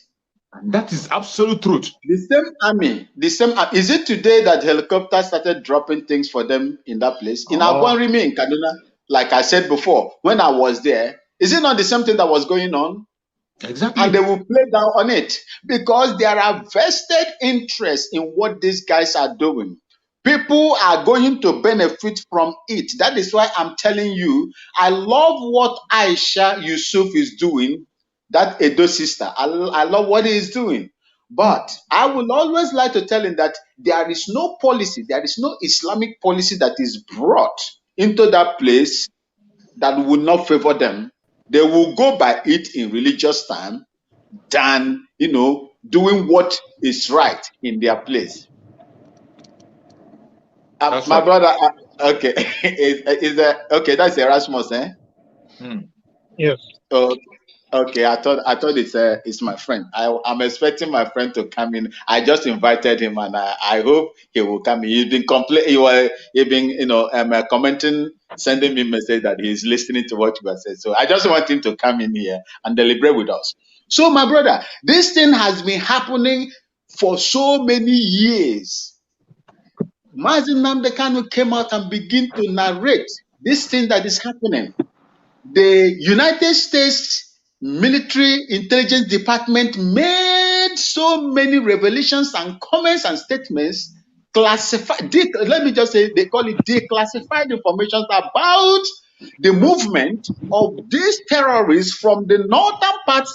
That is absolute truth.
The same army, is it today that helicopters started dropping things for them in that place? In Agwanrimi in Kaduna, like I said before, when I was there, is it not the same thing that was going on?
Exactly.
And they will play down on it because there are vested interests in what these guys are doing. People are going to benefit from it. That is why I'm telling you, I love what Aisha Yusuf is doing, that Edo sister. I love what he is doing. But I will always like to tell him that there is no policy, there is no Islamic policy that is brought into that place that will not favor them. They will go by it in religious time than, doing what is right in their place. My brother, okay, okay? That's Erasmus, eh?
Yes.
Okay, I thought it's my friend. I'm expecting my friend to come in. I just invited him, and I hope he will come in. He's been commenting, sending me message that he's listening to what you have said. So I just want him to come in here and deliberate with us. So, my brother, this thing has been happening for so many years. Nnamdi Kanu came out and began to narrate this thing that is happening. The United States Military Intelligence Department made so many revelations and comments and statements, let me just say, they call it declassified information about the movement of these terrorists from the northern parts,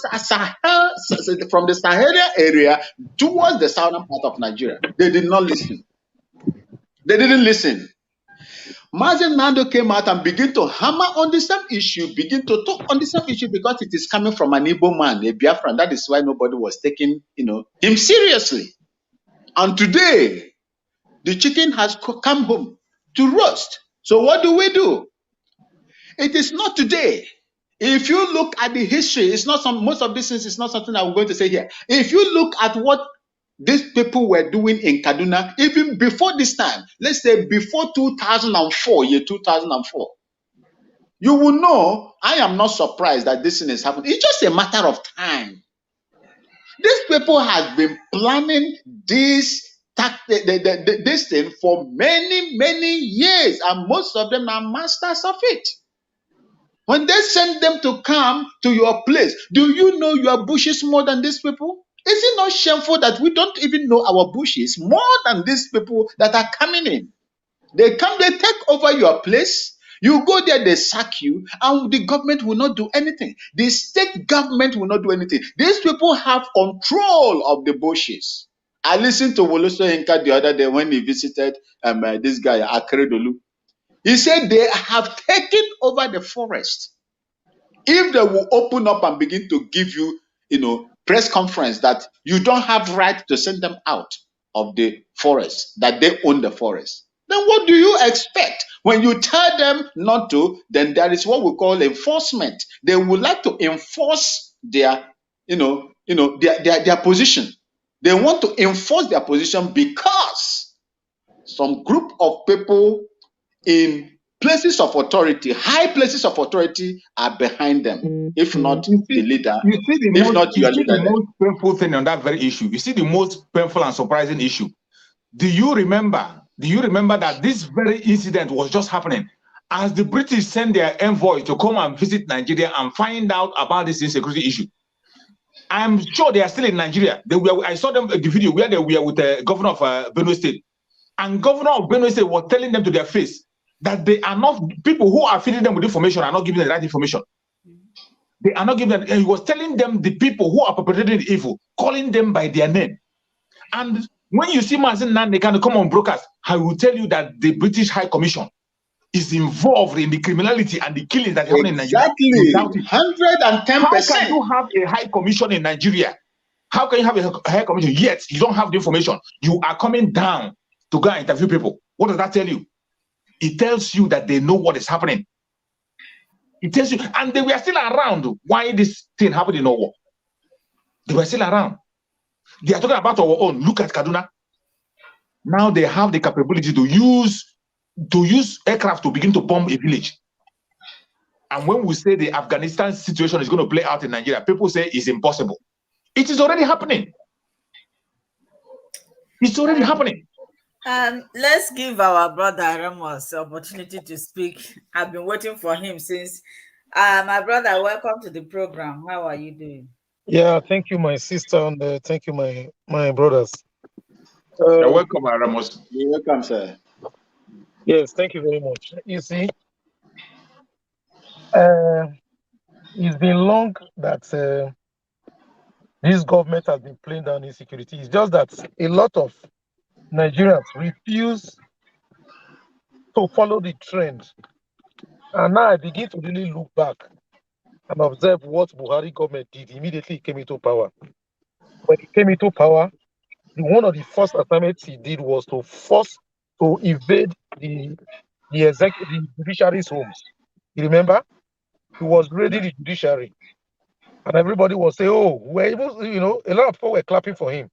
from the Sahara area towards the southern part of Nigeria. They did not listen. They didn't listen. Mazen Nando came out and began to hammer on the same issue, begin to talk on the same issue because it is coming from an Igbo man, a Biafran. That is why nobody was taking, him seriously. And today, the chicken has come home to roast. So what do we do? It is not today. If you look at the history, it's not most of these things is not something I'm going to say here. If you look at what these people were doing in Kaduna, even before this time, let's say before 2004, year 2004, you will know, I am not surprised that this thing is happening. It's just a matter of time. These people have been planning this thing for many, many years, and most of them are masters of it. When they send them to come to your place, do you know your bushes more than these people? Is it not shameful that we don't even know our bushes more than these people that are coming in? They come, they take over your place. You go there, they sack you, and the government will not do anything. The state government will not do anything. These people have control of the bushes. I listened to Woloso Inka the other day when he visited this guy, Akeredolu. He said they have taken over the forest. If they will open up and begin to give you, press conference that you don't have right to send them out of the forest, that they own the forest, then what do you expect? When you tell them not to, then there is what we call enforcement. They would like to enforce their, their position. They want to enforce their position because some group of people in places of authority, high places of authority, are behind them. If not the leader, if not your leader.
The most painful thing on that very issue. You see the most painful and surprising issue. Do you remember that this very incident was just happening as the British sent their envoy to come and visit Nigeria and find out about this insecurity issue? I'm sure they are still in Nigeria. I saw them the video where they were with the governor of Benue State, and governor of Benue State was telling them to their face that they are not, people who are feeding them with information are not giving them the right information. They are not giving them, and he was telling them the people who are perpetrating the evil, calling them by their name. And when you see Mazen Nnamdi Kanu come on broadcast, I will tell you that the British High Commission is involved in the criminality and the killings that happen in Nigeria.
Exactly, 110%.
How can you have a high commission in Nigeria? How can you have a high commission yet you don't have the information? You are coming down to go and interview people. What does that tell you? It tells you that they know what is happening. It tells you, and they were still around. Why this thing happened in Owo? They were still around. They are talking about our own. Look at Kaduna. Now they have the capability to use aircraft to begin to bomb a village. And when we say the Afghanistan situation is going to play out in Nigeria, people say it's impossible. It is already happening. It's already happening.
Let's give our brother Ramos the opportunity to speak. I've been waiting for him since. My brother, welcome to the program. How are you doing?
Yeah, thank you, my sister, and thank you, my brothers.
You're welcome, Ramos.
You're welcome, sir.
Yes, thank you very much. You see, it's been long that this government has been playing down insecurity. It's just that a lot of Nigerians refuse to follow the trend. And now I begin to really look back and observe what Buhari government did immediately he came into power. When he came into power, one of the first assignments he did was to force to invade the judiciary's homes. You remember? He was raiding the judiciary. And everybody was saying, oh, we're able, a lot of people were clapping for him.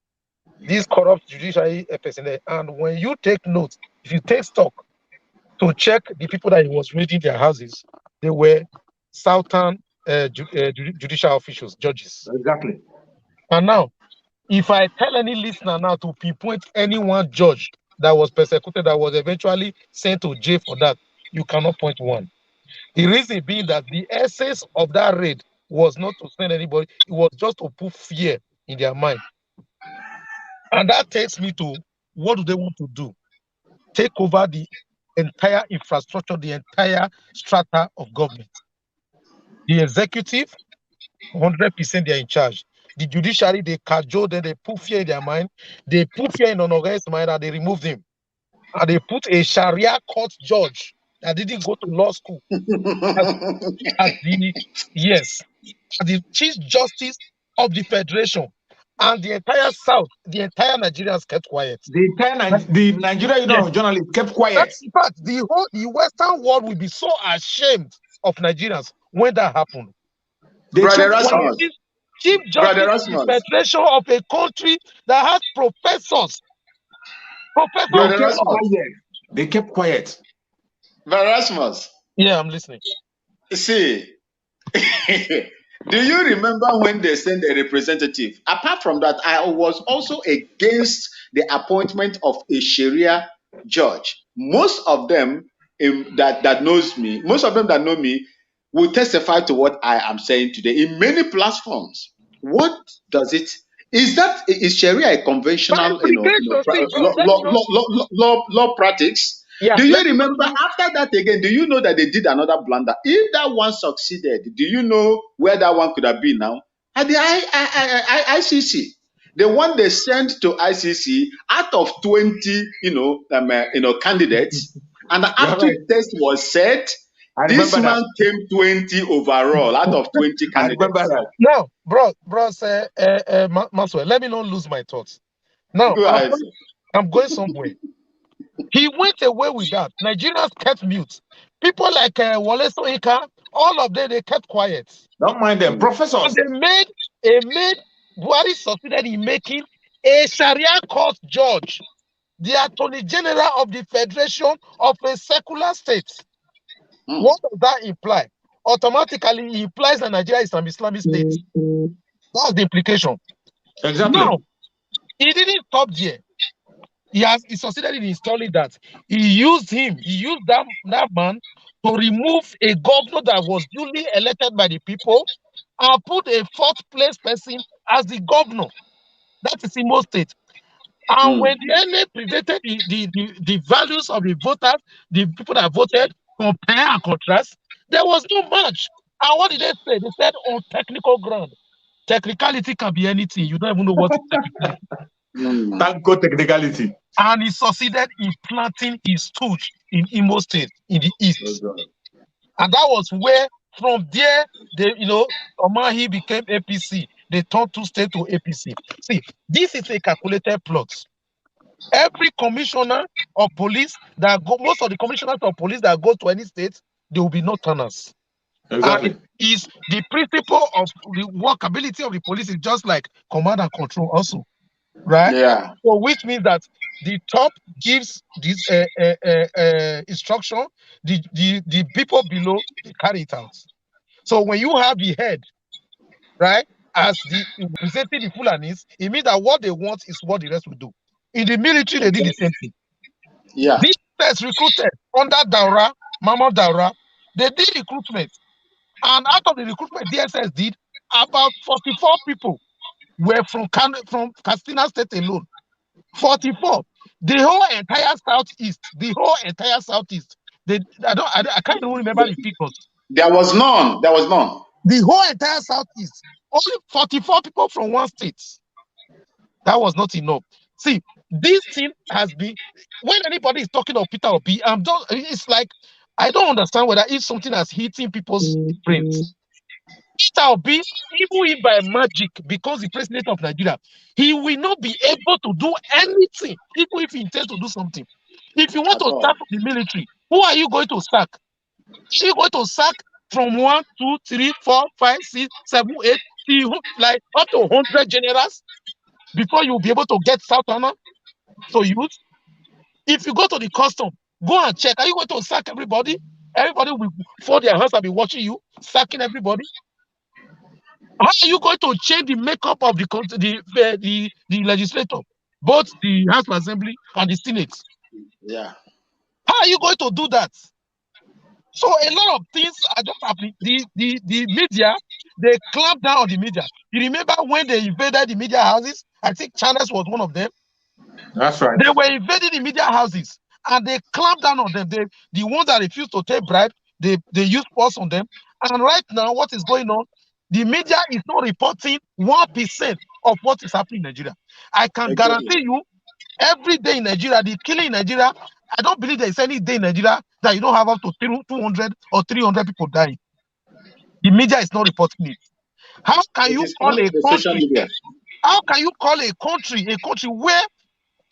This corrupt judiciary personnel. And when you take note, if you take stock to check the people that he was raiding their houses, they were southern judicial officials, judges.
Exactly.
And now, if I tell any listener now to pinpoint any one judge that was persecuted, that was eventually sent to jail for that, you cannot point one. The reason being that the essence of that raid was not to send anybody, it was just to put fear in their mind. And that takes me to, what do they want to do? Take over the entire infrastructure, the entire strata of government. The executive, 100% they're in charge. The judiciary, they cajole them, they put fear in their mind. They put fear in Onoga's mind and they removed him. And they put a Sharia court judge that didn't go to law school as the Chief Justice of the Federation, and the entire South, the entire Nigerians kept quiet.
The Nigerian Union of Journalists kept quiet.
In fact, the Western world will be so ashamed of Nigerians when that happened.
Brother Rasmus.
Chief Justice of the Federation of a country that has professors.
They kept quiet.
Brother Rasmus.
Yeah, I'm listening.
See, do you remember when they sent a representative? Apart from that, I was also against the appointment of a Sharia judge. Most of them that knows me, most of them that know me will testify to what I am saying today in many platforms. What does it? Is Sharia a conventional, law practice?
Yeah,
do you remember after that again? Do you know that they did another blunder? If that one succeeded, do you know where that one could have been now? At the ICC, the one they sent to ICC out of 20, candidates, and the aptitude test was set. This man came 20 overall out of 20 candidates.
I remember that.
Now, bro, Maxwell, let me not lose my thoughts. Now, I'm going somewhere. He went away with that. Nigerians kept mute. People like Wole Soyinka, all of them, they kept quiet.
Don't mind them. Professors.
And they made Buhari succeeded in making a Sharia court judge the Attorney General of the Federation of a secular state. What does that imply? Automatically, it implies that Nigeria is an Islamic state. That's the implication.
Exactly.
Now, he didn't stop there. He succeeded in installing that. He used that man to remove a governor that was duly elected by the people and put a fourth place person as the governor. That is Imo State. And when the NA presented the values of the voters, the people that voted, compare and contrast, there was no match. And what did they say? They said on technical ground. Technicality can be anything. You don't even know what is technicality.
Thank God, technicality.
And he succeeded in planting his stooge in Imo State in the east. And that was where, from there, Omahi became APC. They turned 2 states to APC. See, this is a calculated plot. Every commissioner of police most of the commissioners of police that go to any state, there will be no turners.
Exactly.
And it is the principle of the workability of the police is just like command and control also. Right?
Yeah.
So which means that the top gives this instruction, the people below they carry it out. So when you have the head, right, as the representing the Fulanis, it means that what they want is what the rest will do. In the military, they did the same thing.
Yeah.
These guys recruited under Daura, Mama Daura, they did recruitment. And out of the recruitment DSS did, about 44 people were from Katsina State alone. 44. The whole entire southeast. I can't even remember the figures.
There was none.
The whole entire southeast. Only 44 people from one state. That was not enough. See, this thing has been, when anybody is talking of Peter Obi, it's like, I don't understand whether it's something that's hitting people's brains. Peter Obi, even if by magic becomes the president of Nigeria, he will not be able to do anything, even if he intends to do something. If you want to sack the military, who are you going to sack? Are you going to sack from 1, 2, 3, 4, 5, 6, 7, 8, like up to 100 generals before you'll be able to get Southern to use? If you go to the custom, go and check. Are you going to sack everybody? Everybody will fold their hands and be watching you, sacking everybody. How are you going to change the makeup of the legislature, both the House of Assembly and the Senate?
Yeah.
How are you going to do that? So a lot of things are just happening. The media, they clamped down on the media. You remember when they invaded the media houses? I think Channels was one of them.
That's right.
They were invading the media houses and they clamped down on them. The ones that refused to take bribe, they used force on them. And right now, what is going on? The media is not reporting 1% of what is happening in Nigeria. I can guarantee you, every day in Nigeria, the killing in Nigeria I don't believe there is any day in Nigeria that you don't have up to 200 or 300 people dying. The media is not reporting it. How can you call a country? How can you call a country where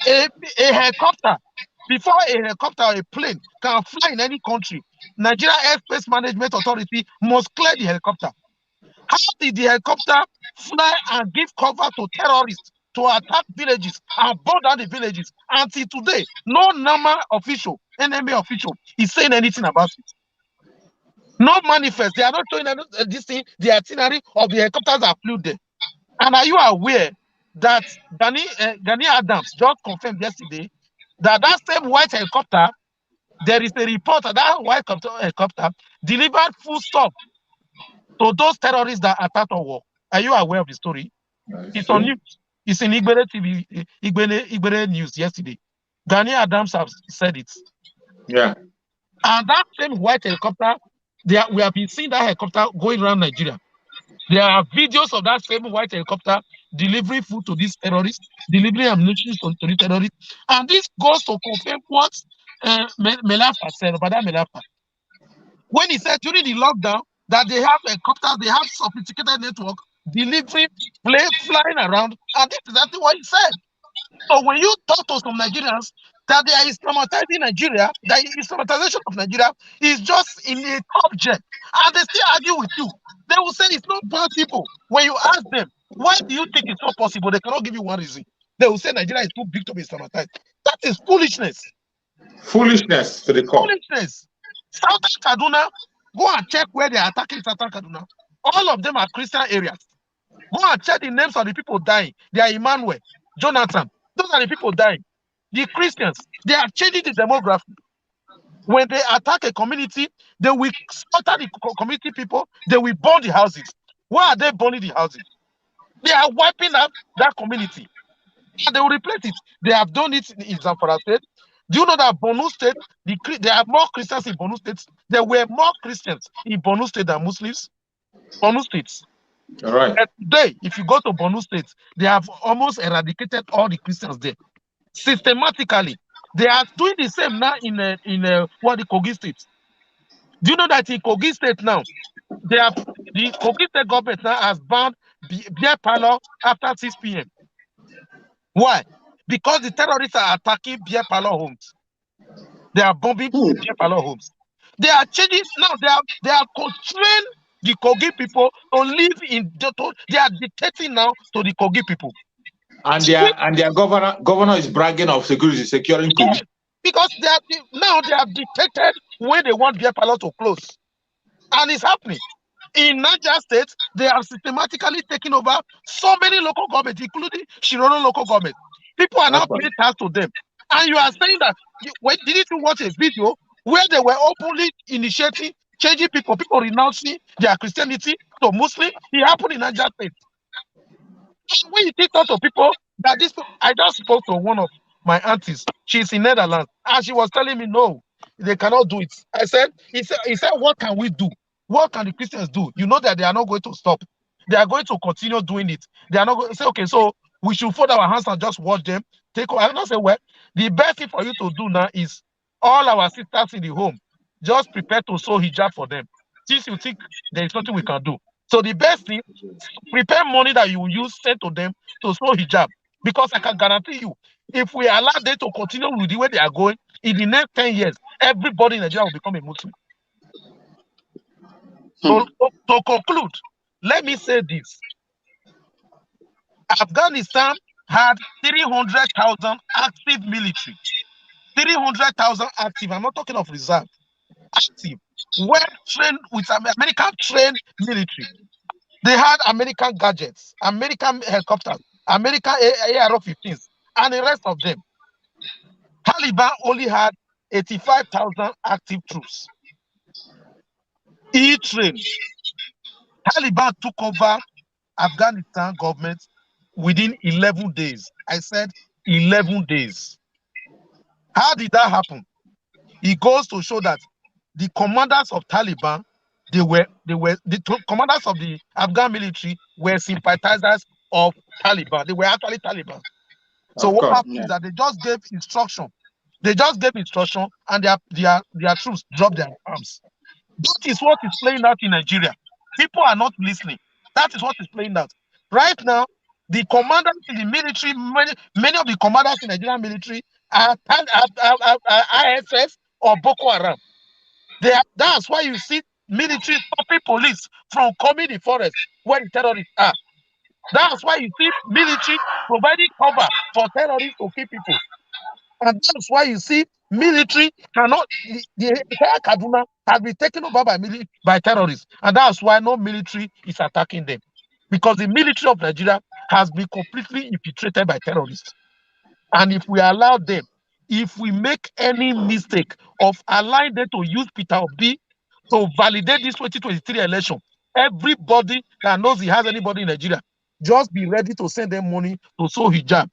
a helicopter, before a helicopter or a plane can fly in any country, Nigeria Airspace Management Authority must clear the helicopter? How did the helicopter fly and give cover to terrorists to attack villages and burn down the villages? Until today, no normal official, enemy official, is saying anything about it. No manifest. They are not showing this thing, the itinerary of the helicopters that flew there. And are you aware that Gani Adams just confirmed yesterday that same white helicopter, there is a report that white helicopter delivered food stuff to those terrorists that attacked our war? Are you aware of the story? It's on news. It's in Igbere TV, Igbere News yesterday. Gani Adams have said it.
Yeah.
And that same white helicopter, we have been seeing that helicopter going around Nigeria. There are videos of that same white helicopter delivering food to these terrorists, delivering ammunition to the terrorists. And this goes to confirm what Melafa said, Bada Melafa. When he said during the lockdown that they have helicopters, they have sophisticated network, delivering, flying around, and this is exactly what he said. So when you talk to some Nigerians that there is traumatizing Nigeria, that Islamization of Nigeria is just in a object, and they still argue with you. They will say it's not possible. When you ask them, why do you think it's not possible? They cannot give you one reason. They will say Nigeria is too big to be Islamized. That is foolishness.
Foolishness to the core.
Foolishness. Southern Kaduna, go and check where they are attacking Southern Kaduna. All of them are Christian areas. Go and check the names of the people dying. They are Emmanuel, Jonathan. Those are the people dying. The Christians, they are changing the demography. When they attack a community, they will slaughter the community people. They will burn the houses. Why are they burning the houses? They are wiping out that community. And they will replace it. They have done it in Zamfara State. Do you know that Borno State, there are more Christians in Borno State? There were more Christians in Borno State than Muslims. Borno State.
All right.
And today, if you go to Borno State, they have almost eradicated all the Christians there. Systematically. They are doing the same now in the Kogi State. Do you know that in Kogi State now, the Kogi State government now has banned beer parlor after 6 p.m. Why? Because the terrorists are attacking beer parlor homes. They are bombing beer parlor homes. They are changing now. They are constrained the Kogi people to live in. They are dictating now to the Kogi people.
And their governor is bragging of securing Kogi.
Because they have dictated where they want beer parlor to close, and it's happening. In Niger State, they are systematically taking over so many local governments, including Shiroro local government. People are now paying tax to them. And you are saying that, didn't you watch a video where they were openly initiating, changing people renouncing their Christianity to Muslim? It happened in Niger State. When you talk to people, I just spoke to one of my aunties. She's in Netherlands, and she was telling me, no, they cannot do it. He said, what can we do? What can the Christians do? You know that they are not going to stop. They are going to continue doing it. They are not going to say, okay, so we should fold our hands and just watch them take over. I don't say, well, the best thing for you to do now is all our sisters in the home, just prepare to sew hijab for them. Since you think there is nothing we can do. So the best thing, prepare money that you will use, send to them to sew hijab. Because I can guarantee you, if we allow them to continue with the way they are going, in the next 10 years, everybody in Nigeria will become a Muslim. So, to conclude, let me say this. Afghanistan had 300,000 active military. 300,000 active. I'm not talking of reserve. Active. Well trained with American trained military. They had American gadgets, American helicopters, American AR-15s, and the rest of them. Taliban only had 85,000 active troops. E-trained. Taliban took over Afghanistan government within 11 days. I said 11 days. How did that happen? It goes to show that the commanders of Taliban, the commanders of the Afghan military were sympathizers of Taliban. They were actually Taliban. So what happened is that they just gave instruction They just gave instruction and their troops dropped their arms. That is what is playing out in Nigeria. People are not listening. That is what is playing out. Right now, the commanders in the military, many of the commanders in the Nigerian military are ISF or Boko Haram. That's why you see military stopping police from coming in the forest where the terrorists are. That's why you see military providing cover for terrorists to kill people. And that's why you see military cannot, the entire Kaduna has been taken over by terrorists. And that's why no military is attacking them. Because the military of Nigeria has been completely infiltrated by terrorists. And if we allow them, if we make any mistake of allowing them to use Peter Obi to validate this 2023 election, everybody that knows he has anybody in Nigeria, just be ready to send them money to sew hijab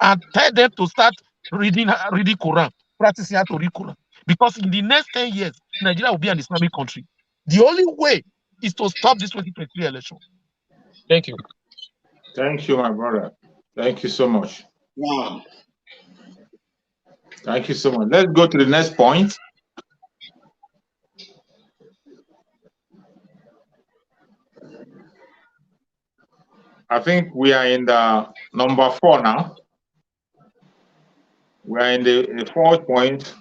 and tell them to start reading Quran, practicing how to read Quran. Because in the next 10 years, Nigeria will be an Islamic country. The only way is to stop this 2023 election. Thank you.
Thank you, my brother. Thank you so much.
Wow.
Thank you so much. Let's go to the next point. I think we are in the number 4 now. We are in the 4th point.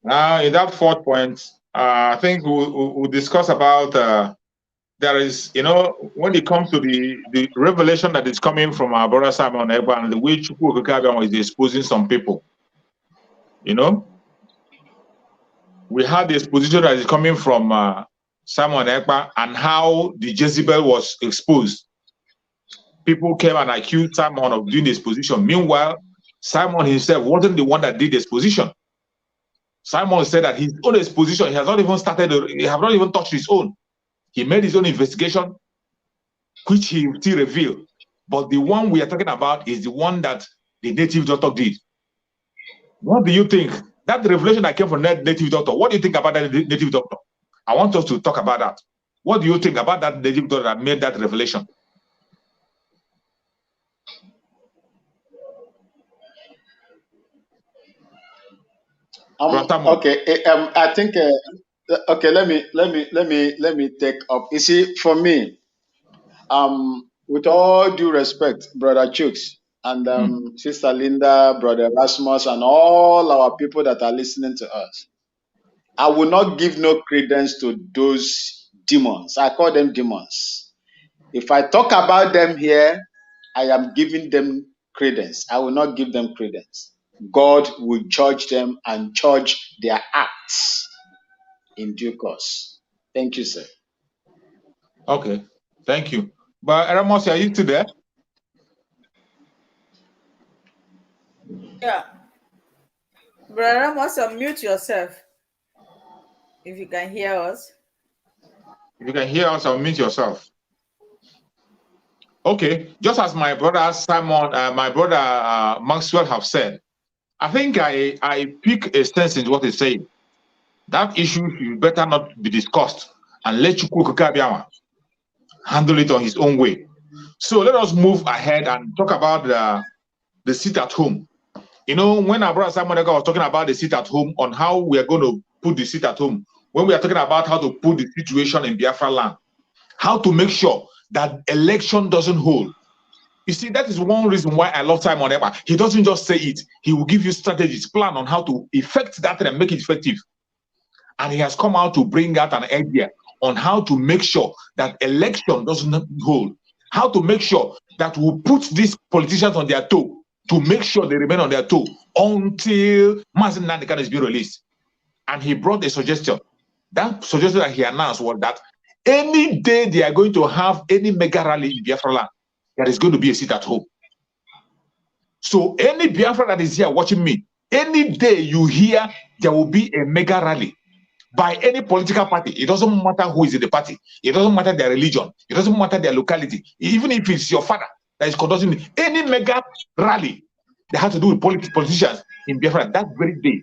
Now, in that 4th point, I think we'll discuss about there is, when it comes to the revelation that is coming from our brother Simon Ekpa and the way Chukwu Okeke is exposing some people. We had the exposition that is coming from Simon Ekpa and how the Jezebel was exposed. People came and accused Simon of doing the exposition. Meanwhile, Simon himself wasn't the one that did the exposition. Simon said that his own exposition, he has not even started, he has not even touched his own. He made his own investigation, which he still revealed. But the one we are talking about is the one that the native doctor did. What do you think? That revelation that came from that native doctor, what do you think about that native doctor? I want us to talk about that. What do you think about that native doctor that made that revelation?
Okay. I think. Okay. Let me take up. You see, for me, with all due respect, Brother Chooks and Sister Linda, Brother Rasmus, and all our people that are listening to us, I will not give no credence to those demons. I call them demons. If I talk about them here, I am giving them credence. I will not give them credence. God will judge them and judge their acts in due course. Thank you, sir.
Okay, thank you. But Ramos, are you still there?
Yeah. Brother Ramos, unmute yourself. If you can hear us.
If you can hear us, unmute yourself. Okay, just as my brother Simon, my brother Maxwell have said, I think I pick a stance in what he's saying. That issue should better not be discussed and let Chukwu Okeke handle it on his own way. So let us move ahead and talk about the seat at home. When our brother Simon Ekpa was talking about the seat at home, on how we are going to put the seat at home, when we are talking about how to put the situation in Biafra land, how to make sure that election doesn't hold. You see, that is one reason why I love Simon Ekpa. He doesn't just say it. He will give you strategies, plan on how to effect that and make it effective. And he has come out to bring out an idea on how to make sure that election doesn't hold. How to make sure that we put these politicians on their toe, to make sure they remain on their toe until Mazen Nnamdi is being released. And he brought a suggestion. That suggestion that he announced was that any day they are going to have any mega rally in Biafra land, there is going to be a seat at home. So any Biafra that is here watching me, any day you hear there will be a mega rally by any political party, it doesn't matter who is in the party, it doesn't matter their religion, it doesn't matter their locality, even if it's your father that is conducting any mega rally that has to do with politicians in Biafra, that very day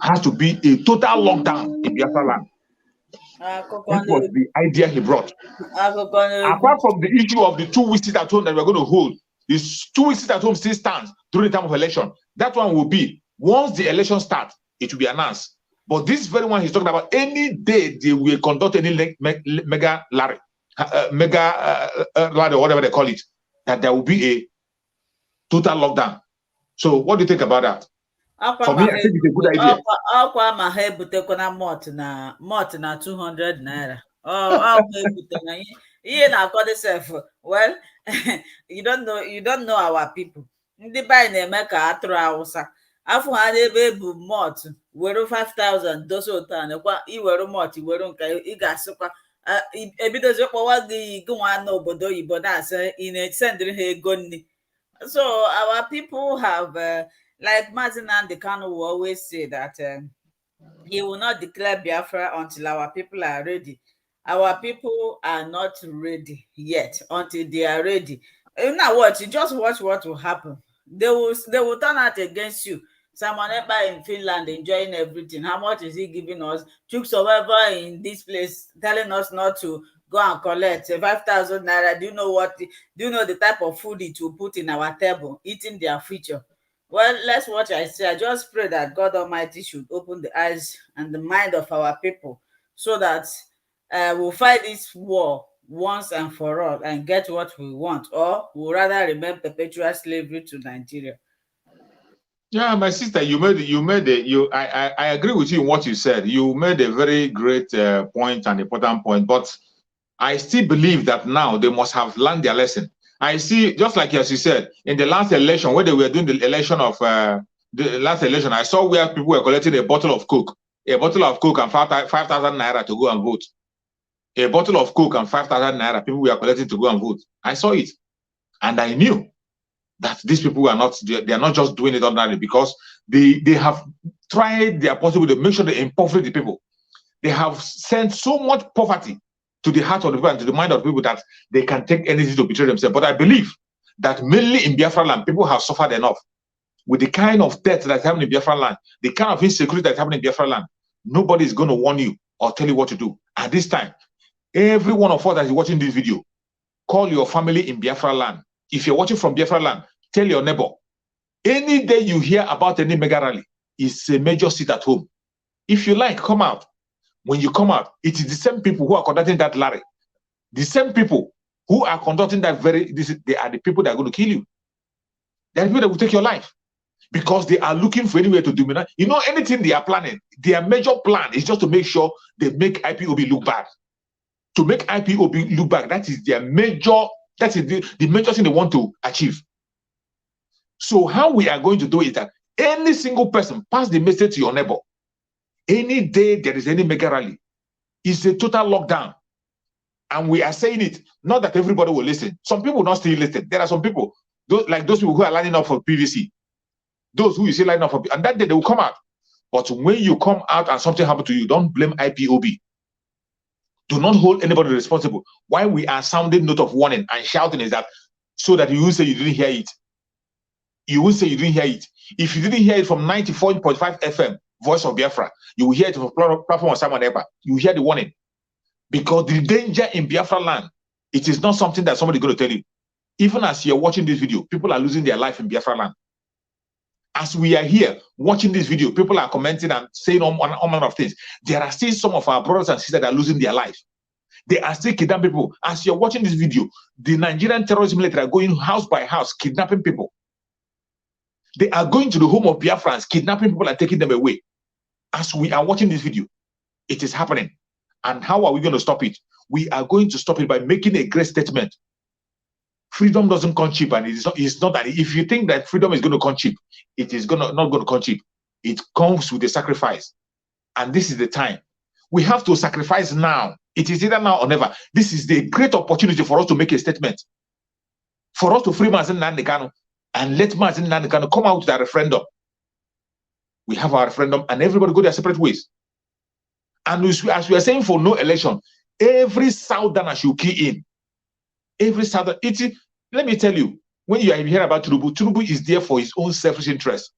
has to be a total lockdown in Biafra land. That was the idea he brought. Apart from the issue of the 2 weeks sit at home that we're going to hold, this 2 weeks sit at home still stands during the time of election. That one will be Once the election starts, it will be announced. But this very one he's talking about, any day they will conduct any mega rally, or whatever they call it, that there will be a total lockdown. So what do you think about that? For me, I think it's a good idea.
Aqua ma ha ebutekwana mot na 200 naira. Ihe na-akọ self. Well, you don't know our people. Ndị be anyị na-eme ka atụrụ Awụsa. Afọ ha n'ebe ebu mot were 5,000 dosa otu a nekwa iwere mot were nke ị ga-asịkwa ebidozi kpọwa gị nwa n'obodo oyibo na-asị ị na-esendịrị ha ego nri. So our people have like Nnamdi Kanu will always say that he will not declare Biafra until our people are ready. Our people are not ready yet until they are ready. Now watch, just watch what will happen. They will turn out against you. Someone in Finland enjoying everything. How much is he giving us? Chooks survivor in this place telling us not to go and collect 5,000 naira. Do you know the type of food it will put in our table, eating their future? Well, let's watch. I just pray that God Almighty should open the eyes and the mind of our people so that we'll fight this war once and for all and get what we want, or we'll rather remain perpetual slavery to Nigeria.
Yeah, my sister, I agree with you in what you said. You made a very great point and important point, but I still believe that now they must have learned their lesson. I see, just like as you said, in the last election, when they were doing the election of the last election, I saw where people were collecting a bottle of Coke and 5,000 naira to go and vote. A bottle of Coke and 5,000 naira people were collecting to go and vote. I saw it, and I knew that these people are not just doing it ordinarily, because they have tried their possible to make sure they impoverish the people. They have sent so much poverty to the heart of the people and to the mind of the people that they can take anything to betray themselves. But I believe that mainly in Biafra land, people have suffered enough with the kind of death that's happening in Biafra land, the kind of insecurity that's happening in Biafra land. Nobody is going to warn you or tell you what to do. At this time, every one of us that is watching this video, call your family in Biafra land. If you're watching from Biafra land, tell your neighbor. Any day you hear about any mega rally, it's a major seat at home. If you like, come out. When you come out, it is the same people who are conducting that rally. The same people who are conducting that they are the people that are going to kill you. They are the people that will take your life, because they are looking for anywhere to dominate. You know, anything they are planning, their major plan is just to make sure they make IPOB look bad. To make IPOB look bad, that is their major, that is the major thing they want to achieve. So how we are going to do it, that any single person pass the message to your neighbor. Any day there is any mega rally, it's a total lockdown. And we are saying it, not that everybody will listen. Some people will not still listen. There are some people, those people who are lining up for PVC, those who you see lining up for, and that day they will come out. But when you come out and something happens to you, don't blame IPOB. Do not hold anybody responsible. Why we are sounding note of warning and shouting is that so that you will say you didn't hear it. You will say you didn't hear it. If you didn't hear it from 94.5 FM, Voice of Biafra, you will hear it from platform of someone ever. You will hear the warning. Because the danger in Biafra land, it is not something that somebody is going to tell you. Even as you're watching this video, people are losing their life in Biafra land. As we are here watching this video, people are commenting and saying all manner of things. There are still some of our brothers and sisters that are losing their life. They are still kidnapping people. As you're watching this video, the Nigerian terrorist military are going house by house, kidnapping people. They are going to the home of Biafrans, kidnapping people and taking them away. As we are watching this video, it is happening. And how are we going to stop it? We are going to stop it by making a great statement. Freedom doesn't come cheap, and it's not that if you think that freedom is going to come cheap, it is not going to come cheap. It comes with a sacrifice. And this is the time. We have to sacrifice now. It is either now or never. This is the great opportunity for us to make a statement. For us to free Nnamdi Kanu and let Nnamdi Kanu come out with a referendum. We have our referendum and everybody go their separate ways. And as we are saying for no election, every Southerner should key in. Every Southerner, let me tell you, when you hear about Tinubu is there for his own selfish interest.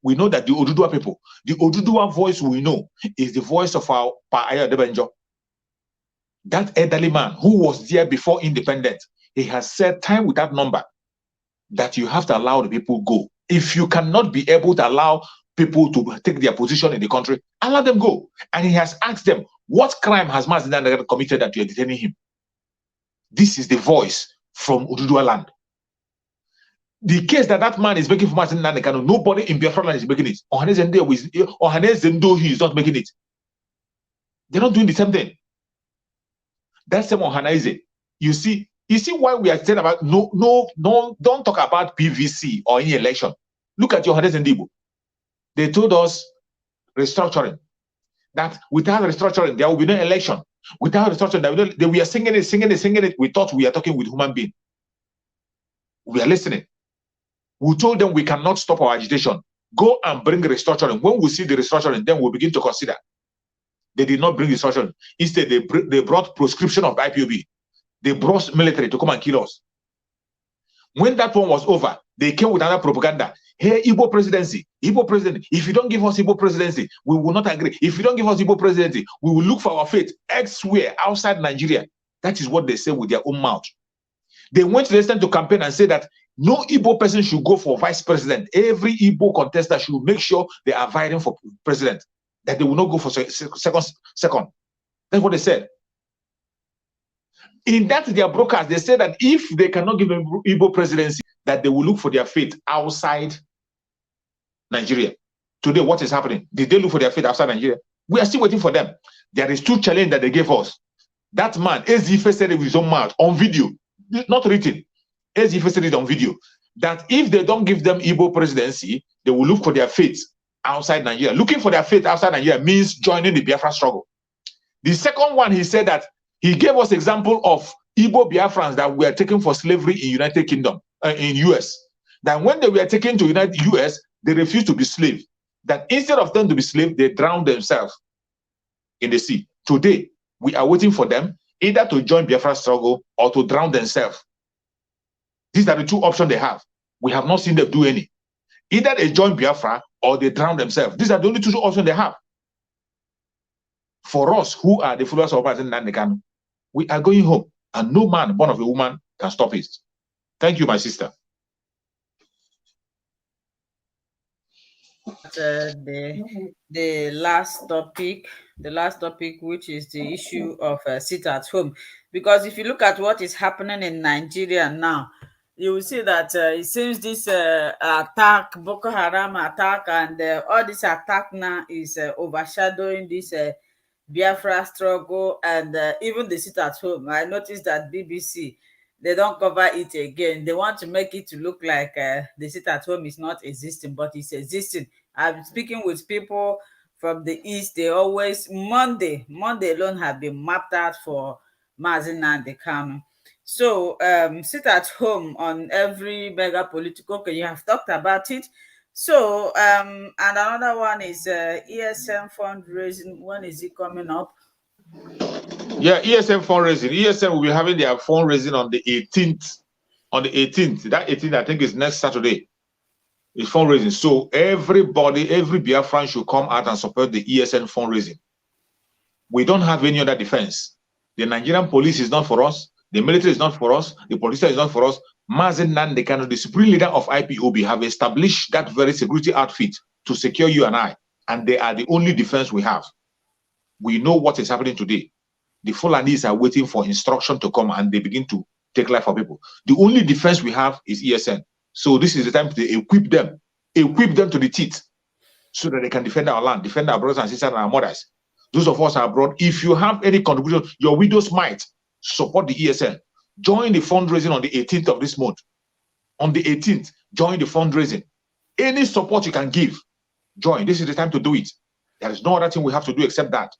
We know that the Oduduwa people, the Oduduwa voice we know is the voice of our Pa Adebanjo. That elderly man who was there before independence, he has said time without number that you have to allow the people go. If you cannot be able to allow people to take their position in the country, allow them go. And he has asked them, what crime has Mazi Nnamdi Kanu committed that you are detaining him? This is the voice from Ududua land. The case that man is making for Mazi Nnamdi Kanu, nobody in Biafra land is making it. Ohaneze Ndo, he is not making it. They're not doing the same thing. That's the Ohaneze. You see why we are saying about no, don't talk about PVC or any election. Look at Ohaneze Ndibo. They told us restructuring. That without restructuring, there will be no election. Without restructuring, we are singing it. We thought we are talking with human beings. We are listening. We told them we cannot stop our agitation. Go and bring restructuring. When we see the restructuring, then we'll begin to consider. They did not bring restructuring. Instead, they brought proscription of the IPOB. They brought military to come and kill us. When that one was over, they came with another propaganda. Hey, Igbo presidency, Igbo president. If you don't give us Igbo presidency, we will not agree. If you don't give us Igbo presidency, we will look for our fate elsewhere outside Nigeria. That is what they say with their own mouth. They went to the extent to campaign and say that no Igbo person should go for vice president. Every Igbo contestant should make sure they are vying for president, that they will not go for second. That's what they said. In that, their brokers, they said that if they cannot give them Igbo presidency, that they will look for their fate outside Nigeria. Today, what is happening? Did they look for their fate outside Nigeria? We are still waiting for them. There is two challenges that they gave us. That man, Ezife, said it with his own mouth on video, not written. Ezife said it on video, that if they don't give them Igbo presidency, they will look for their fate outside Nigeria. Looking for their fate outside Nigeria means joining the Biafra struggle. The second one, he said that he gave us example of Igbo Biafrans that were taken for slavery in United Kingdom, in US. That when they were taken to US, they refused to be slaves. That instead of them to be slaves, they drowned themselves in the sea. Today, we are waiting for them either to join Biafra struggle or to drown themselves. These are the two options they have. We have not seen them do any. Either they join Biafra or they drown themselves. These are the only two options they have. For us, who are the followers of Mazi Nnamdi Kanu, we are going home, and no man born of a woman can stop it. Thank you, my sister.
The last topic, which is the issue of sit at home, because if you look at what is happening in Nigeria now, you will see that it seems this attack, Boko Haram attack, and all this attack now is overshadowing this Biafra struggle, and even the sit at home. I noticed that BBC, they don't cover it again. They want to make it to look like the sit at home is not existing, but it's existing. I'm speaking with people from the East. They always, Monday alone have been mapped out for Mazi Nnamdi Kanu. So sit at home on every mega political, okay, you have talked about it. So and another one is ESM fundraising. When is it coming up?
Yeah, ESM fundraising. ESM will be having their fundraising on the 18th. On the 18th, that 18th, I think, is next Saturday. It's fundraising. So everybody, every Biafran should come out and support the ESN fundraising. We don't have any other defense. The Nigerian police is not for us. The military is not for us. The police is not for us. Mazi Nnamdi Kanu, the supreme leader of IPOB, have established that very security outfit to secure you and I. And they are the only defense we have. We know what is happening today. The Fulanis are waiting for instruction to come and they begin to take life for people. The only defense we have is ESN. So this is the time to equip them to the teeth so that they can defend our land, defend our brothers and sisters and our mothers. Those of us abroad, if you have any contribution, your widow's might, support the ESN. Join the fundraising on the 18th of this month. On the 18th, join the fundraising. Any support you can give, join. This is the time to do it. There is no other thing we have to do except that.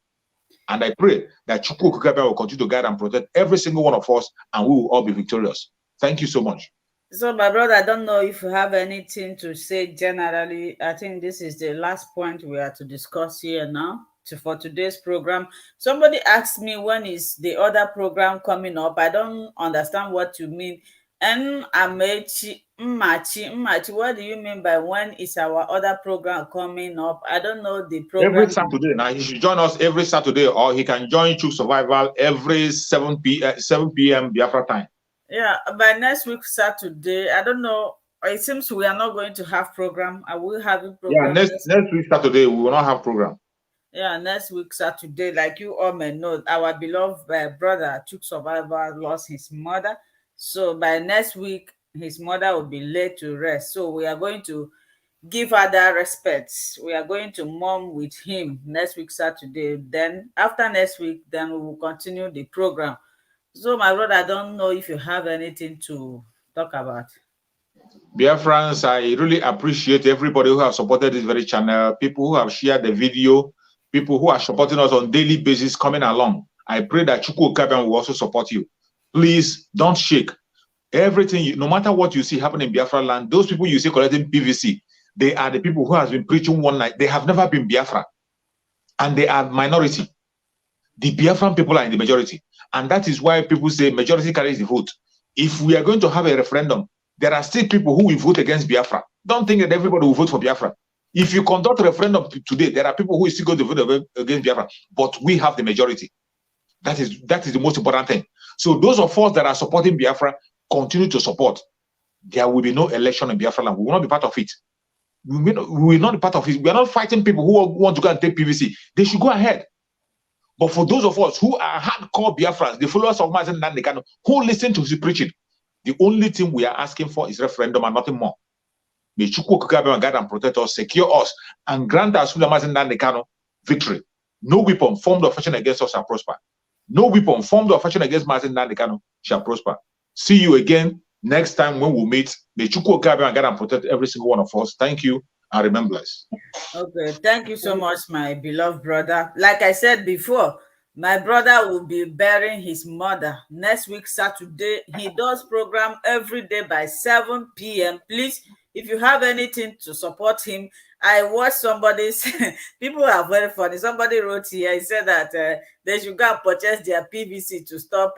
And I pray that Chukwu Okike will continue to guide and protect every single one of us, and we will all be victorious. Thank you so much.
So, my brother, I don't know if you have anything to say generally. I think this is the last point we are to discuss here now for today's program. Somebody asked me, when is the other program coming up? I don't understand what you mean. Mmachi, what do you mean by when is our other program coming up? I don't know the program.
Every Saturday. Now, he should join us every Saturday, or he can join True Survival every 7 p.m. Biafra time.
Yeah, by next week, Saturday, I don't know. It seems we are not going to have program. I will have a program.
Yeah, next week Saturday we will not have program.
Yeah, next week Saturday, like you all may know, our beloved brother Chuk Survivor lost his mother. So by next week, his mother will be laid to rest. So we are going to give her that respect. We are going to mourn with him next week Saturday. Then after next week, then we will continue the program. So my brother, I don't know if you have anything to talk about.
Biafrans, I really appreciate everybody who have supported this very channel, people who have shared the video, people who are supporting us on daily basis coming along. I pray that Chukwu Okabian will also support you. Please don't shake. Everything, no matter what you see happening in Biafra land, those people you see collecting PVC, they are the people who has been preaching one night. They have never been Biafra. And they are minority. The Biafran people are in the majority. And that is why people say majority carries the vote. If we are going to have a referendum, there are still people who will vote against Biafra. Don't think that everybody will vote for Biafra. If you conduct a referendum today, there are people who will still go to vote against Biafra. But we have the majority. That is the most important thing. So those of us that are supporting Biafra, continue to support. There will be no election in Biafra land. We will not be part of it. We will not be part of it. We are not fighting people who want to go and take PVC. They should go ahead. But for those of us who are hardcore Biafrans, the followers of Nnamdi Kanu, who listen to his preaching, the only thing we are asking for is referendum and nothing more. May Chukwu Okabian guide and protect us, secure us, and grant us Nnamdi Kanu victory. No weapon formed or fashioned against us shall prosper. No weapon formed or fashioned against Nnamdi Kanu shall prosper. See you again next time when we meet. May Chukwu Okabian guide and protect every single one of us. Thank you and remember us.
Okay, thank you so much, my beloved brother. Like I said before, my brother will be burying his mother next week, Saturday. He does program every day by 7 p.m. Please, if you have anything to support him, I watched somebody's, people are very funny. Somebody wrote here, he said that they should go and purchase their PVC to stop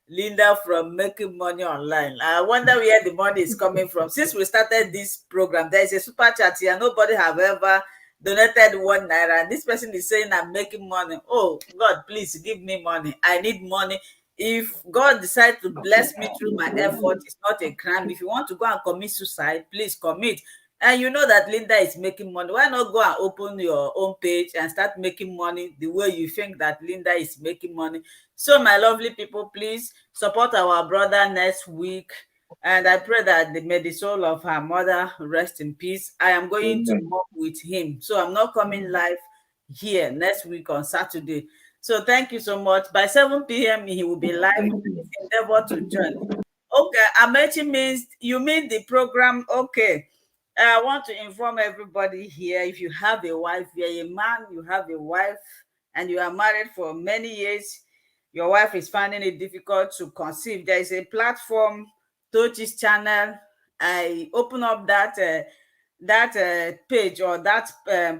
Linda from making money online. I wonder where the money is coming from. Since we started this program, there is a super chat here. Nobody have ever donated 1 naira. And this person is saying I'm making money. Oh, God, please give me money. I need money. If God decides to bless me through my effort, it's not a crime. If you want to go and commit suicide, please commit. And you know that Linda is making money. Why not go and open your own page and start making money the way you think that Linda is making money? So, my lovely people, please support our brother next week. And I pray that may the soul of her mother rest in peace. I am going to mock with him. So I'm not coming live here next week on Saturday. So thank you so much. By 7 p.m. he will be live. Please endeavor to join. Okay, Amechi means you mean the program. Okay. I want to inform everybody here, if you have a wife, you're a man, you have a wife, and you are married for many years, your wife is finding it difficult to conceive, there is a platform, Tochi's channel. I open up that page or that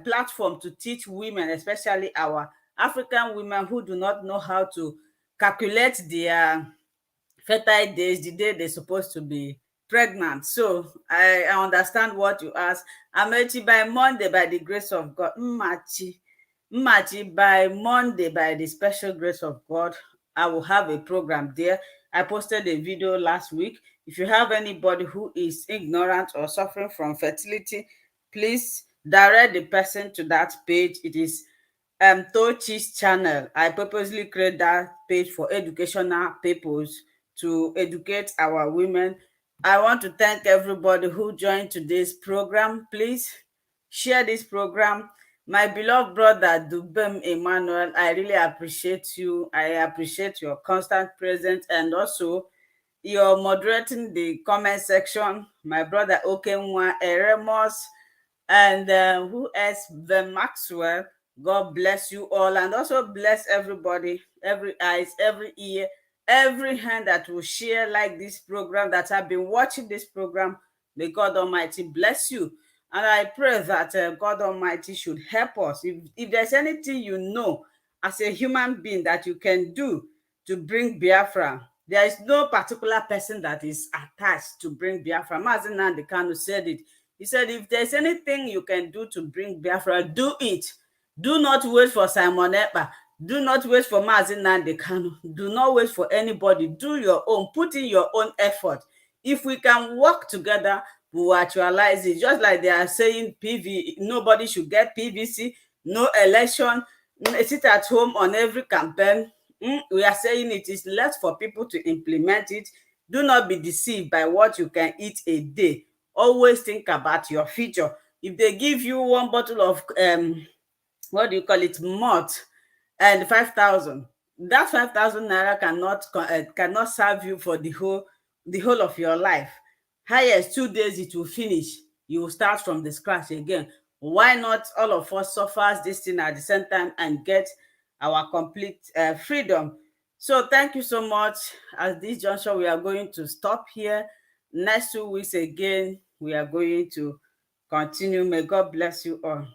platform to teach women, especially our African women who do not know how to calculate their fertile days, the day they're supposed to be pregnant. So I understand what you ask. Amechi, by Monday, by the grace of God, Mmachi, by Monday, by the special grace of God, I will have a program there. I posted a video last week. If you have anybody who is ignorant or suffering from fertility, please direct the person to that page. It is Tochi's channel. I purposely create that page for educational purpose to educate our women. I want to thank everybody who joined today's program. Please share this program. My beloved brother Dubem Emmanuel, I really appreciate you. I appreciate your constant presence and also your moderating the comment section. My brother Okenwa Eremos and who else? The Maxwell. God bless you all and also bless everybody, every eyes, every ear, every hand that will share like this program, that have been watching this program. May God Almighty bless you. And I pray that God Almighty should help us. If there's anything you know as a human being that you can do to bring Biafra, there is no particular person that is attached to bring Biafra. Mazi Nnamdi Kanu said it. He said, if there's anything you can do to bring Biafra, do it. Do not wait for Simon Ekpa. Do not wait for Mazi Nnamdi Kanu. Do not wait for anybody. Do your own. Put in your own effort. If we can work together, we will actualize it. Just like they are saying PV, nobody should get PVC, no election, sit at home on every campaign. We are saying it is left for people to implement it. Do not be deceived by what you can eat a day. Always think about your future. If they give you one bottle of what do you call it, malt, and 5,000, that 5,000 naira cannot serve you for the whole of your life. Highest 2 days it will finish. You will start from the scratch again. Why not all of us suffer this thing at the same time and get our complete freedom? So thank you so much. At this juncture, we are going to stop here. Next 2 weeks again, we are going to continue. May God bless you all.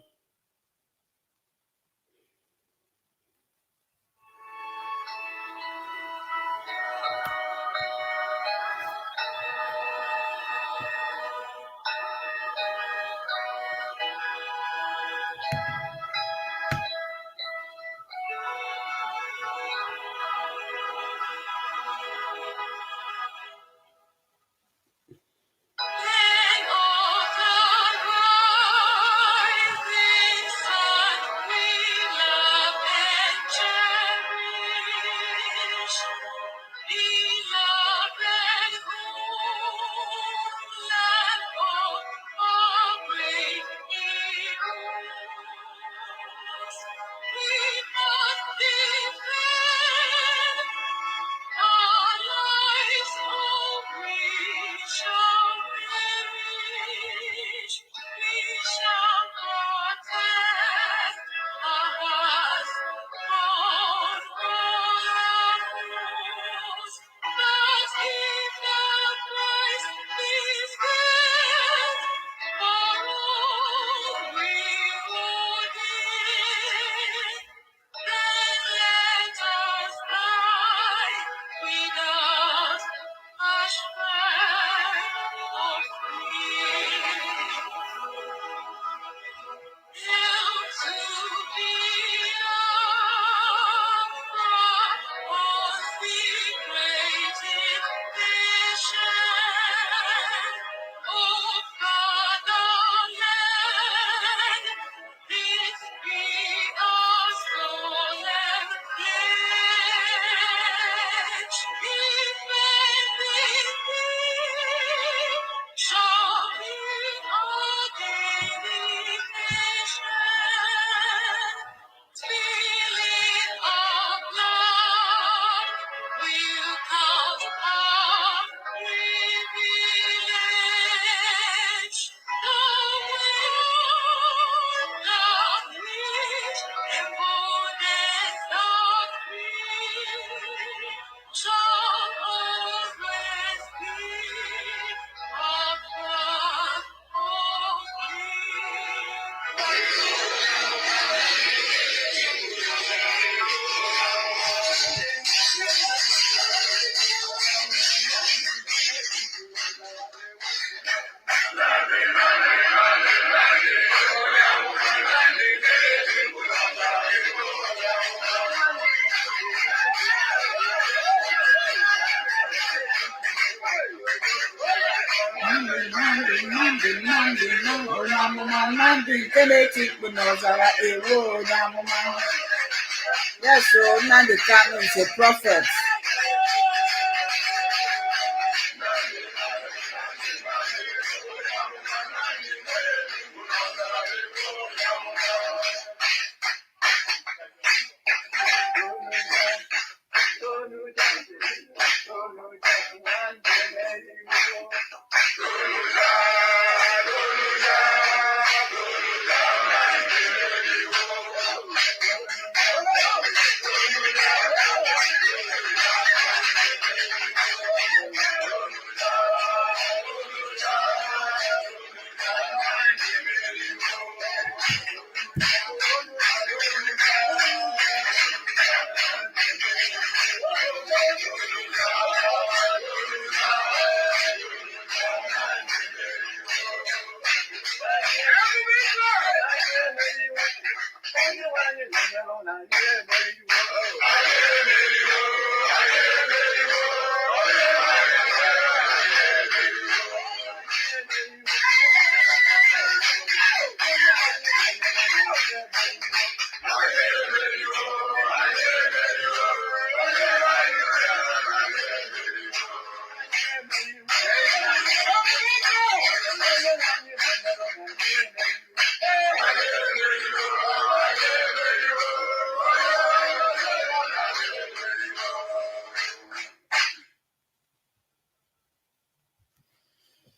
Yes, so Nnamdi Kanu is a prophet.